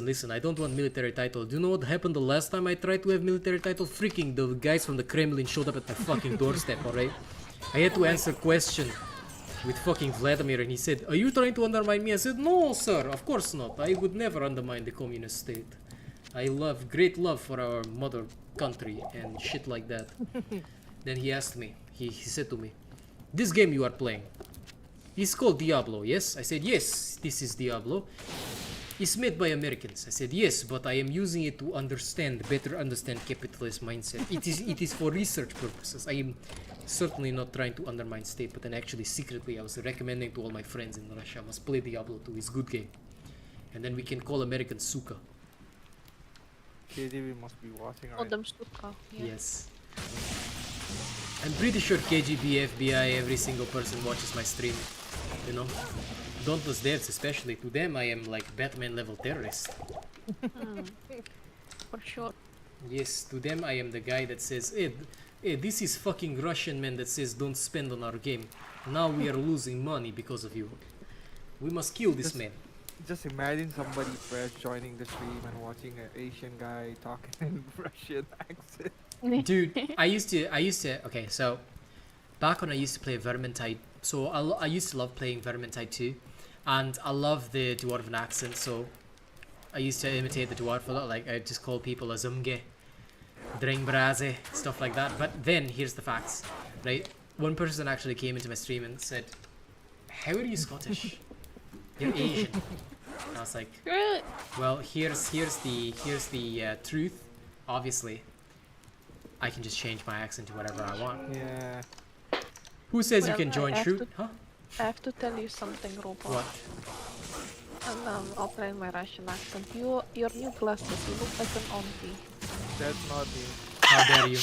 Listen. I don't want military title. Do you know what happened the last time I tried to have military title? Freaking the guys from the Kremlin showed up at my fucking doorstep. Alright, I had to answer question with fucking Vladimir, and he said, "Are you trying to undermine me?" I said, "No, sir. Of course not. I would never undermine the communist state. I love great love for our mother country and shit like that." Then he asked me. He said to me, "This game you are playing, it's called Diablo, yes?" I said, "Yes, this is Diablo. It's made by Americans." I said, "Yes, but I am using it to better understand capitalist mindset. It is for research purposes. I am certainly not trying to undermine state, but then actually secretly I was recommending to all my friends in Russia, must play Diablo 2, it's good game. And then we can call Americans suka." KGB must be watching, Oh, right? them Stuka. Yeah. Yes. I'm pretty sure KGB, FBI, every single person watches my stream, you know? Dauntless devs especially, to them I am like Batman level terrorist. For sure. Yes, to them I am the guy that says, this is fucking Russian man that says don't spend on our game. Now we are losing money because of you. We must kill this man." Just imagine somebody fresh joining the stream and watching an Asian guy talking in Russian accent. Dude, I used to, okay, so back when I used to play Vermintide, so I used to love playing Vermintide 2, and I love the Dwarven accent, so I used to imitate the Dwarf a lot, like I just call people Azumge, Dringbraze, stuff like that. But then, here's the facts, right? One person actually came into my stream and said, "How are you Scottish? You're Asian." And I was like, Good. well, here's the truth. Obviously, I can just change my accent to whatever I want. Yeah. Who says you Well, can I join have shoot? to- Huh? I have to tell you something, Robot. What? And I'll try in my Russian accent. Your new glasses, you look like an auntie. That's not me. How dare you?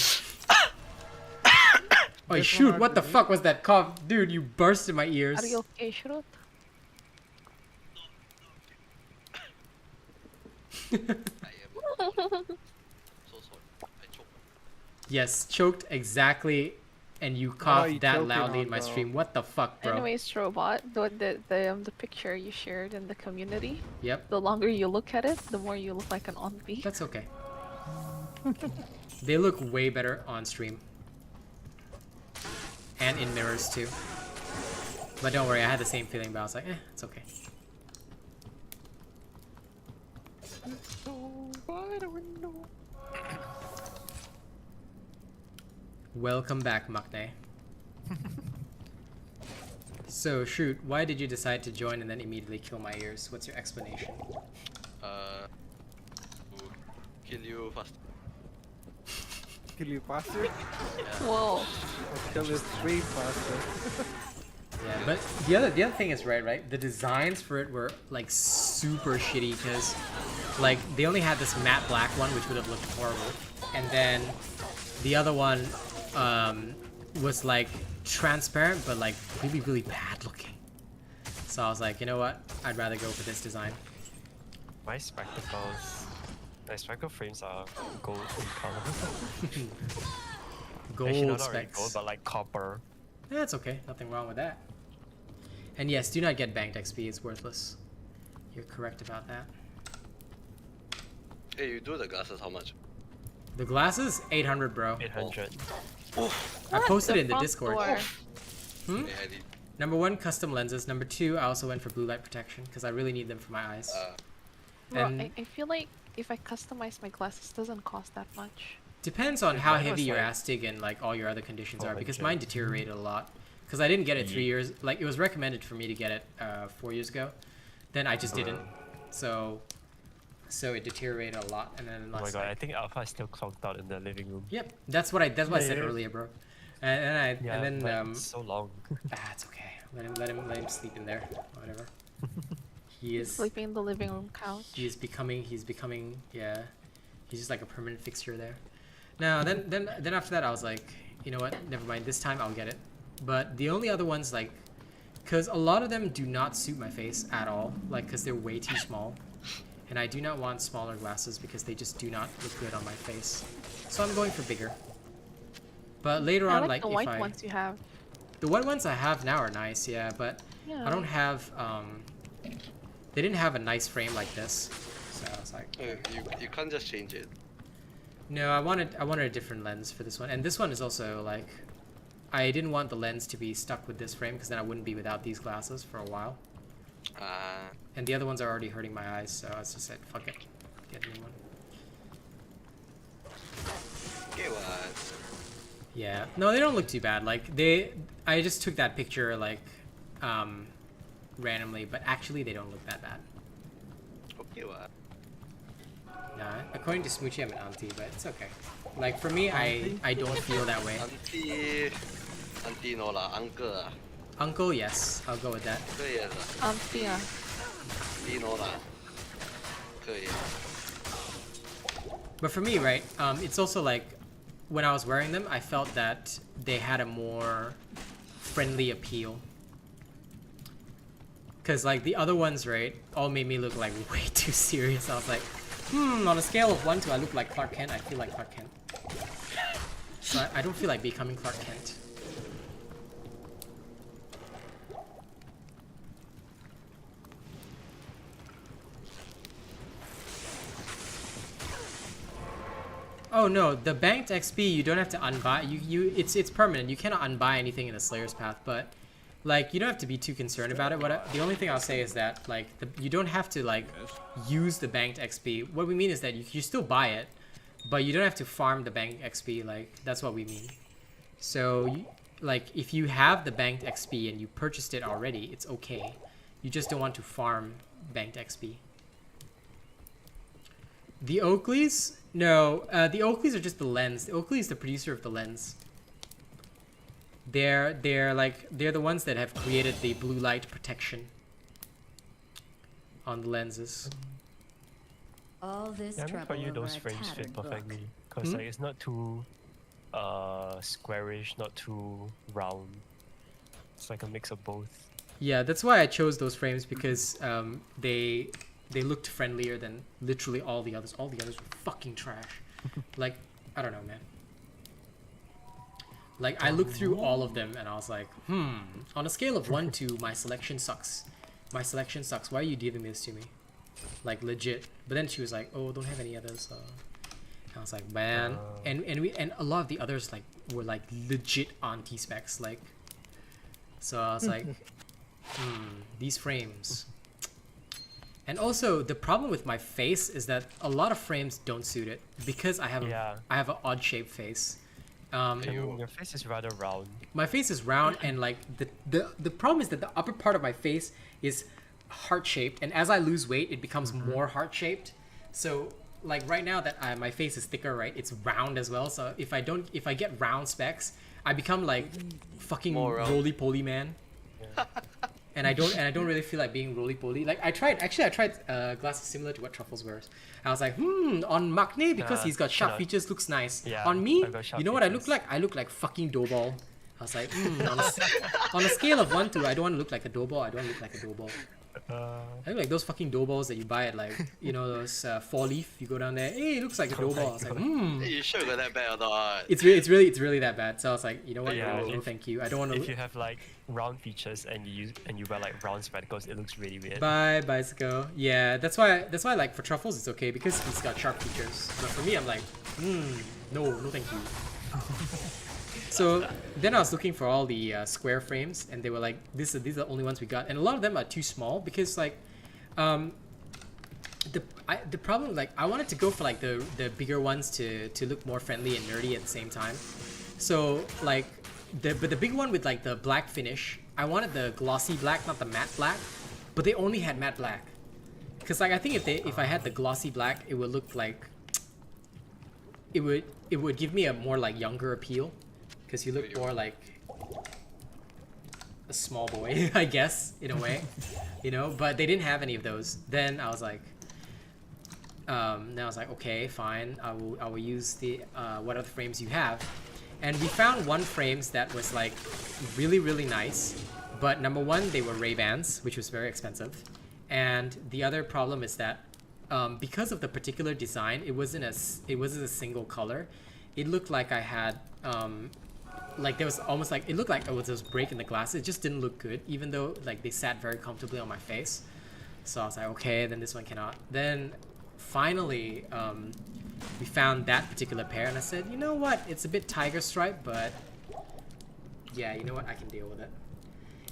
Oh That's shoot! not What the me. fuck was that cough, dude? You burst in my ears. Are you okay, Shrut? Yes, choked exactly, and you you coughed that choking loudly on, in my bro. stream. What the fuck, bro? Anyways, Robot, the picture you shared in the community, Yep, the longer you look at it, the more you look like an auntie. that's okay. They look way better on stream. And in mirrors too. But don't worry, I had the same feeling, but I was like, it's okay. Welcome back, Makne. So, shoot, why did you decide to join and then immediately kill my ears? What's your explanation? To kill you fast. Kill you faster? Whoa. Or kill you stream faster? Yeah, but the other thing is right? The designs for it were like super shitty because like they only had this matte black one which would have looked horrible, and then the other one was like transparent but like really bad looking. So I was like, you know what? I'd rather go for this design. My spectacle frames are gold in color. Gold Actually, not really specs. gold, but like copper. That's okay. Nothing wrong with that. And yes, do not get banked XP. It's worthless. You're correct about that. Hey, you do the glasses how much? The glasses, 800, bro. 800. I posted it in the front Discord. door. Hmm? Yeah, I did. Number 1, custom lenses. Number 2, I also went for blue light protection because I really need them for my eyes. Bro, And I feel like if I customize my glasses, it doesn't cost that much. depends on how mine heavy was your like astig and like all your other conditions are, because 400. mine deteriorated a lot. Because I didn't get it 3 Yeah. years. Like it was recommended for me to get it 4 years ago. Then I just didn't. So it deteriorated a lot. And then Oh my last god, I night. think Alpha is still clogged out in the living room. Yep, that's what I said Yeah. earlier, bro. Yeah, And then but it's so long. it's okay. Let him sleep in there. Whatever. He is. Sleeping in the living room couch. He's becoming yeah, he's just like a permanent fixture there. Now then after that I was like, you know what, never mind, this time I'll get it. But the only other ones, like, because a lot of them do not suit my face at all, like because they're way too small, And I do not want smaller glasses because they just do not look good on my face. So I'm going for bigger. But later I on, like the if white I... ones you have. The white ones I have now are nice, yeah, but Yeah. I don't have, they didn't have a nice frame like this. So I was like, You can't just change it. no, I wanted a different lens for this one. And this one is also like, I didn't want the lens to be stuck with this frame because then I wouldn't be without these glasses for a while. And the other ones are already hurting my eyes, so I just said, fuck it, get a new one. Okay, what? Yeah, no, they don't look too bad. Like I just took that picture like, randomly, but actually they don't look that bad. Okay, what? Nah, according to Smoochie, I'm an auntie, but it's okay. Like for me, I don't feel that way. Auntie no lah, uncle ah. Uncle, yes, I'll go with that. 可以的 Yeah. Auntie no lah. 可以 But for me, right, it's also like when I was wearing them, I felt that they had a more friendly appeal. Cause like the other ones, right, all made me look like way too serious. I was like, on a scale of 1 to I look like Clark Kent, I feel like Clark Kent. So I don't feel like becoming Clark Kent. Oh no, the banked XP you don't have to unbuy. It's permanent. You cannot unbuy anything in the Slayer's Path, but like you don't have to be too concerned about it. The only thing I'll say is that like you don't have to like use the banked XP. What we mean is that you still buy it, but you don't have to farm the banked XP. Like that's what we mean. So like if you have the banked XP and you purchased it already, it's okay. You just don't want to farm banked XP. The Oakleys? No, the Oakleys are just the lens. The Oakley is the producer of the lens. They're the ones that have created the blue light protection on the lenses. All this Yeah, I mean, trouble for you, over those a frames fit tattered book. perfectly. Because like, it's not too squarish, not too round. It's like a mix of both. Yeah, that's why I chose those frames because they looked friendlier than literally all the others. All the others were fucking trash. Like, I don't know, man. Like, I looked through all of them and I was like, on a scale of 1 to my selection sucks. My selection sucks. Why are you giving this to me? Like, legit. But then she was like, oh, don't have any others. I was like, man. And a lot of the others like were like legit auntie specs. Like, so I was like, these frames. And also, the problem with my face is that a lot of frames don't suit it because I have I have an odd shaped face. I mean, your face is rather round. My face is round, and like the problem is that the upper part of my face is heart shaped, and as I lose weight, it becomes more heart shaped. So like right now that my face is thicker, right? It's round as well. So if I get round specs, I become like fucking roly poly man. Yeah. And I don't really feel like being roly poly. Like I tried glasses similar to what Truffles wears. I was like, on Maknae because he's got sharp features looks nice. Yeah, on me, you know what I look like? I look like fucking doughball. I was like, on a scale of 1 to I don't want to look like a doughball. I don't look like a doughball. I look like those fucking doughballs that you buy at like those 4-leaf. You go down there, hey, it looks like a doughball. I was like, Hey, you sure got that bad or not? It's really that bad. So I was like, you know what? Yeah, no, thank you. I don't want to. If you have like round features and you wear like round spectacles, it looks really weird. Bye, bicycle. Yeah, that's why like for Truffles it's okay because he's got sharp features. But for me, I'm like, no, thank you. So then I was looking for all the square frames, and they were like, these are the only ones we got, and a lot of them are too small because like, the problem, like I wanted to go for like the bigger ones to look more friendly and nerdy at the same time. So like the big one with like the black finish, I wanted the glossy black, not the matte black, but they only had matte black. Cause like I think if I had the glossy black, it would look like it would give me a more like younger appeal. Because you look more like a small boy, I guess, in a way, but they didn't have any of those. Then I was like, okay, fine, I will use the what other frames you have. And we found one frames that was like really, really nice, but number one, they were Ray-Bans, which was very expensive. And the other problem is that because of the particular design, it wasn't a single color. It looked like I had like there was almost like it looked like it was a break in the glass. It just didn't look good, even though like they sat very comfortably on my face. So I was like, okay, then this one cannot. Then finally, we found that particular pair, and I said, you know what? It's a bit tiger stripe, but yeah, you know what? I can deal with it.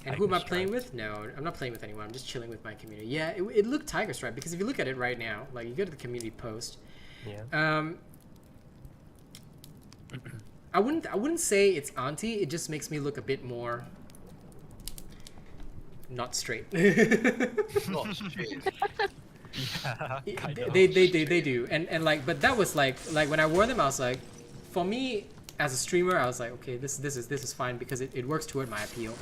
And who am I playing with? No, I'm not playing with anyone. I'm just chilling with my community. Yeah, it looked tiger stripe because if you look at it right now, like you go to the community post. Yeah. I wouldn't say it's auntie. It just makes me look a bit more not straight. Not straight. Yeah, kind of. They do. And like, but that was like when I wore them, I was like, for me as a streamer, I was like, okay, this is fine because it works toward my appeal.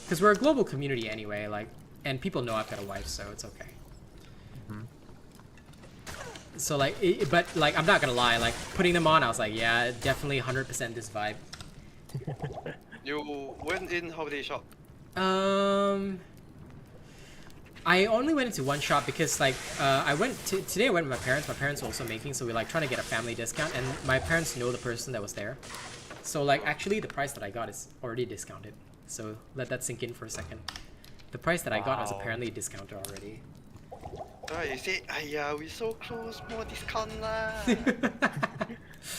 Because we're a global community anyway, like, and people know I've got a wife, so it's okay. So like, but like, I'm not gonna lie, like putting them on, I was like, yeah, definitely 100% this vibe. You went in how many shop? I only went into one shop because like today I went with my parents. My parents were also making, so we're like trying to get a family discount, and my parents know the person that was there. So like actually the price that I got is already discounted. So let that sink in for a second. The price that I got was apparently discounted already. You say, "Aiya, we so close, more discount lah."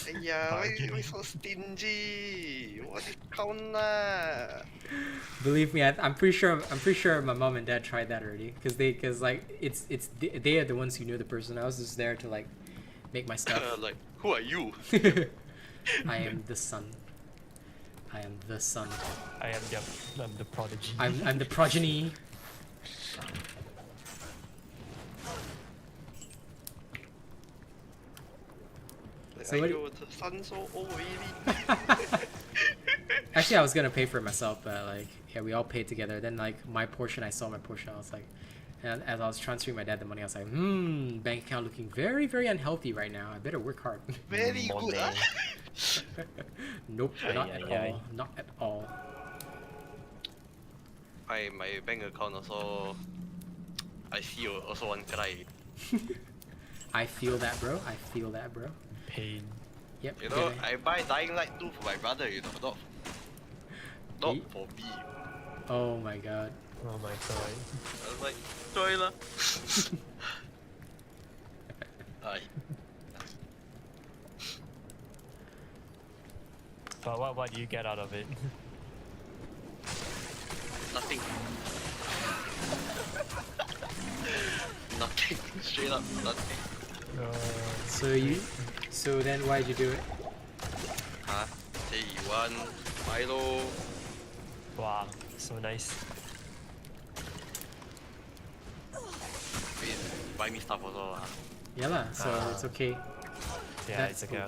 Aiya, why so stingy? More discount lah. Believe me, I'm pretty sure my mom and dad tried that already, because like they are the ones who knew the person. I was just there to like make my stuff. Like, who are you? I am the son. I am the son. I'm the prodigy. I'm the progeny. So what? The son's so old already. Actually, I was gonna pay for it myself, but like, yeah, we all paid together. Then like my portion, I saw my portion. I was like, and as I was transferring my dad the money, I was like, bank account looking very, very unhealthy right now. I better work hard. Very good, huh? Nope, not at all. Not at all. My bank account also, I see you also want cry. I feel that, bro. I feel that, bro. Pain. Yep. You know, I buy Dying Light 2 for my brother, you know, not for me. Oh my god. Oh my god. I was like, joy lah. Aye. But what do you get out of it? Nothing. Nothing. Straight up, nothing. So then why'd you do it? Huh? Say you want Milo. Wow, so nice. Wait, buy me stuff also. Yeah lah, so it's okay. Yeah, That's it's okay.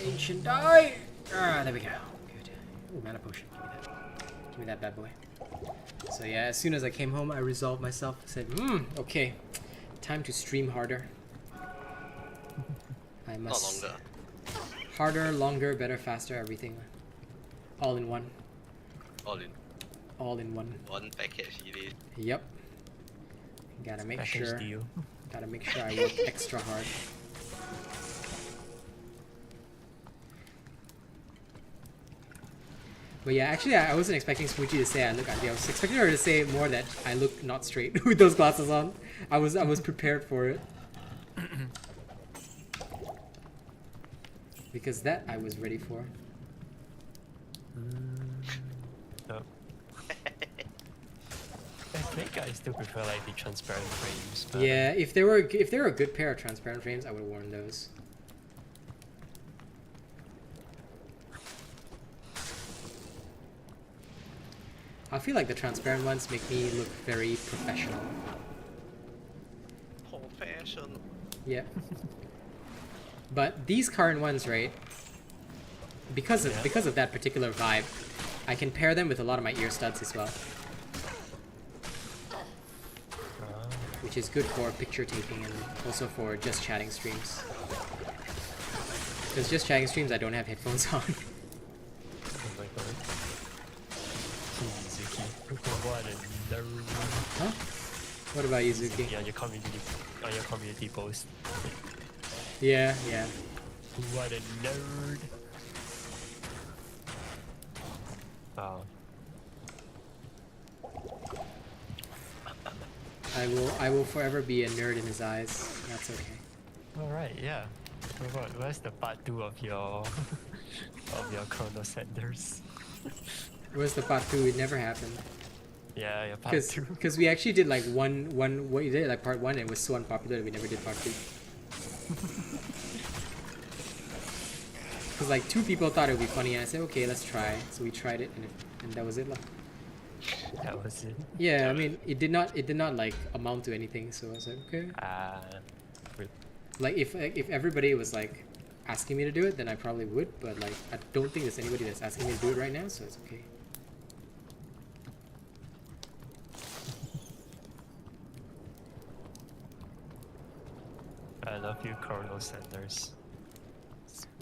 Ancient die! There we go. Good. Ooh, mana potion. Give me that. Give me that bad boy. So yeah, as soon as I came home, I resolved myself. I said, okay. Time to stream harder. I must... Not longer. Harder, longer, better, faster, everything. All in one. All in. All in one. One package it is. Yep. Gotta make Package sure. deal. Gotta make sure I work extra hard. But yeah, actually, I wasn't expecting Smoochie to say I look ugly. I was expecting her to say more that I look not straight with those glasses on. I was prepared for it. Because that I was ready for. Oh. I think I still prefer like the transparent frames. But Yeah, if there were a good pair of transparent frames, I would have worn those. I feel like the transparent ones make me look very professional. Professional. Yeah. But these current ones, right? Because of that particular vibe, I can pair them with a lot of my ear studs as well, which is good for picture taking and also for just chatting streams. Because just chatting streams, I don't have headphones on. Oh my god. Suzuki. What a nerd. Huh? What about you, Zuki? Yeah, on your community post. Yeah, yeah. What a nerd. Oh. I will forever be a nerd in his eyes. That's okay. Alright, yeah. Where's the part 2 of your of your Chrono Senders? Where's the part 2? It never happened. Yeah, your part 2. Because we actually did like one what you did like part 1 and it was so unpopular that we never did part 2. Because like 2 people thought it would be funny and I said okay, let's try. So we tried it and that was it. That was it. Yeah, I mean it did not like amount to anything, so I was like okay. Like if everybody was like asking me to do it, then I probably would, but like I don't think there's anybody that's asking me to do it right now, so it's okay. I love you, Chrono Senders.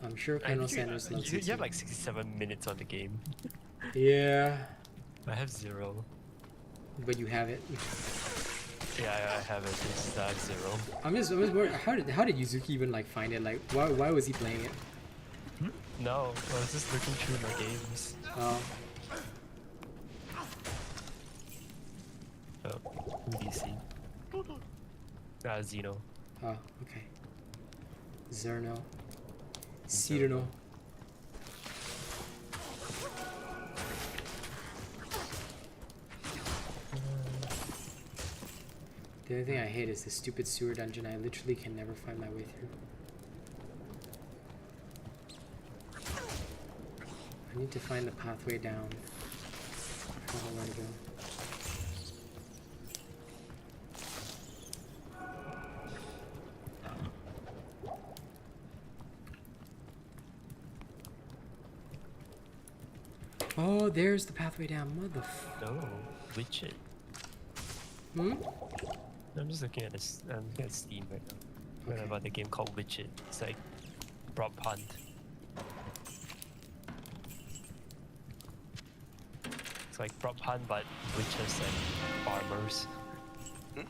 I'm sure Colonel Sanders loves you. it You have too. like 67 minutes on the game. Yeah, I have 0. but you have it. Yeah, I have it. It's 0. I'm just worried. How did Yuzuki even like find it? Like why was he playing it? No, I was just looking through my games. Oh, Oh, who do you see? Xeno. oh, okay. Zerno, Cyrano. The only thing I hate is the stupid sewer dungeon. I literally can never find my way through. I need to find the pathway down. I don't know where to go. Oh, there's the pathway down. No, Widget. Hmm? I'm just looking at this. I'm looking at Steam right now. Learn Okay. about the game called Widget. It's like prop hunt. It's like prop hunt, but witches and farmers. Hmm?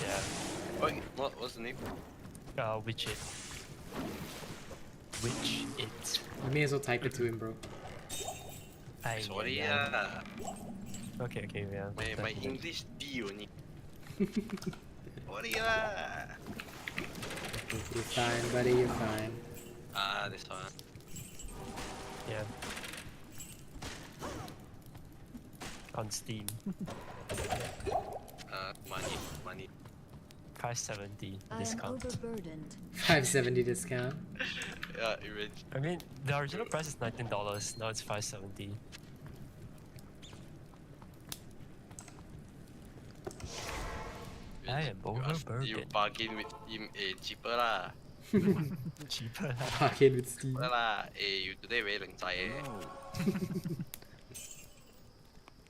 Yeah. What's the name? Widget. Witch it. You may as well type it to him, bro. Sorry yeah. lah. Okay, yeah. My English D only. Sorry lah. You're fine, buddy. You're fine. Ah, this one. Yeah. On Steam. Money. 570 I am discount. overburdened. 570 discount. Yeah, revenge. I mean, the original price is $19. Now it's 570. I am overburdened. You bargain with him, cheaper lah. Cheaper. Bargain with Steve. Cheaper lah. You today very 冷仔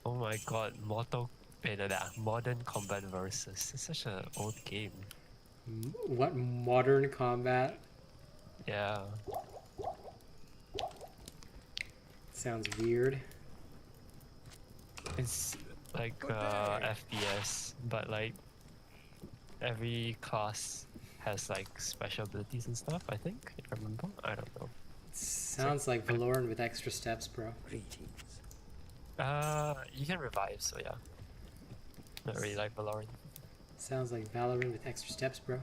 Oh my god, Modern Combat Versus. It's such an old game. What modern combat? Yeah. Sounds weird. It's like FPS, but like every class has like special abilities and stuff, I think, if I remember. I don't know. Sounds like Valorant with extra steps, bro. You can revive, so yeah. Not really like Valorant. Sounds like Valorant with extra steps, bro.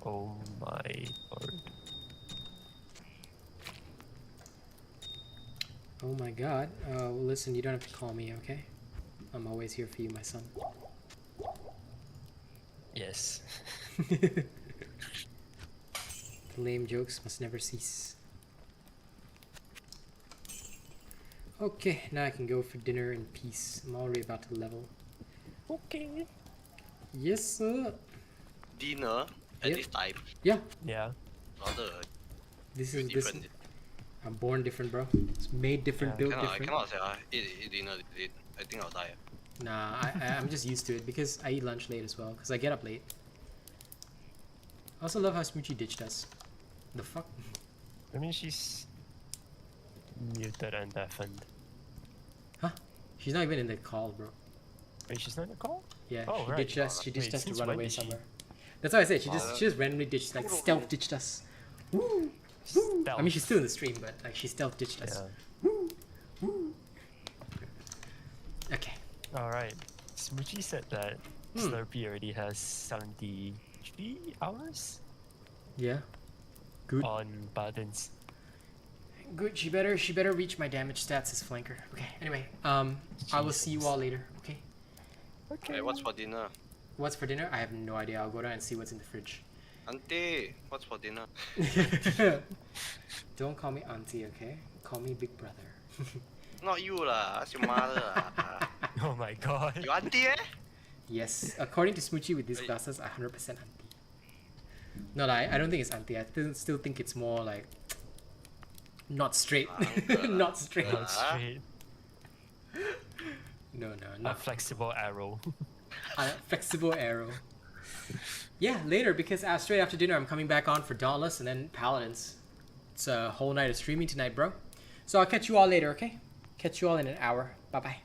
Oh my lord. Oh my god. Well, listen, you don't have to call me, okay? I'm always here for you, my son. Yes. The lame jokes must never cease. Okay, now I can go for dinner in peace. I'm already about to level. Okay. Yes, sir. Dinner at Yep. this time. Yeah, Yeah. Rather this is this. different. I'm born different, bro. It's made different, Yeah. built I different. cannot say eat dinner. I think I'll die. Nah, I'm just used to it because I eat lunch late as well. Because I get up late. I also love how Smoochie ditched us. The fuck? I mean, she's muted and deafened. Huh? She's not even in the call, bro. Wait, she's not in the call? Yeah, Oh, she right. ditched us. She ditched Wait, us to since run when away did she- somewhere. That's why I said she just randomly ditched, like stealth ditched us. Woo! Woo! I mean, she's still in the stream, but like she stealth ditched us. Yeah. Woo! Woo! Okay. Alright. Smoochie said that Slurpee already has 73 hours Yeah. Good. on Paladins. Good. She better reach my damage stats as flanker. Okay. Anyway, I will see you all later. Okay. Hey, what's for dinner? What's for dinner? I have no idea. I'll go down and see what's in the fridge. Auntie, what's for dinner? Don't call me auntie, okay? Call me big brother. Not you lah, ask your mother lah. Oh my god. You auntie eh? Yes, according to Smoochie with these glasses, 100% auntie. No, I don't think it's auntie. I still think it's more like not straight. Uncle. Not straight. Not straight. No, A not flexible arrow. flexible arrow. Yeah, later because straight after dinner I'm coming back on for Dauntless and then Paladins. It's a whole night of streaming tonight, bro. So I'll catch you all later, okay? Catch you all in an hour. Bye bye.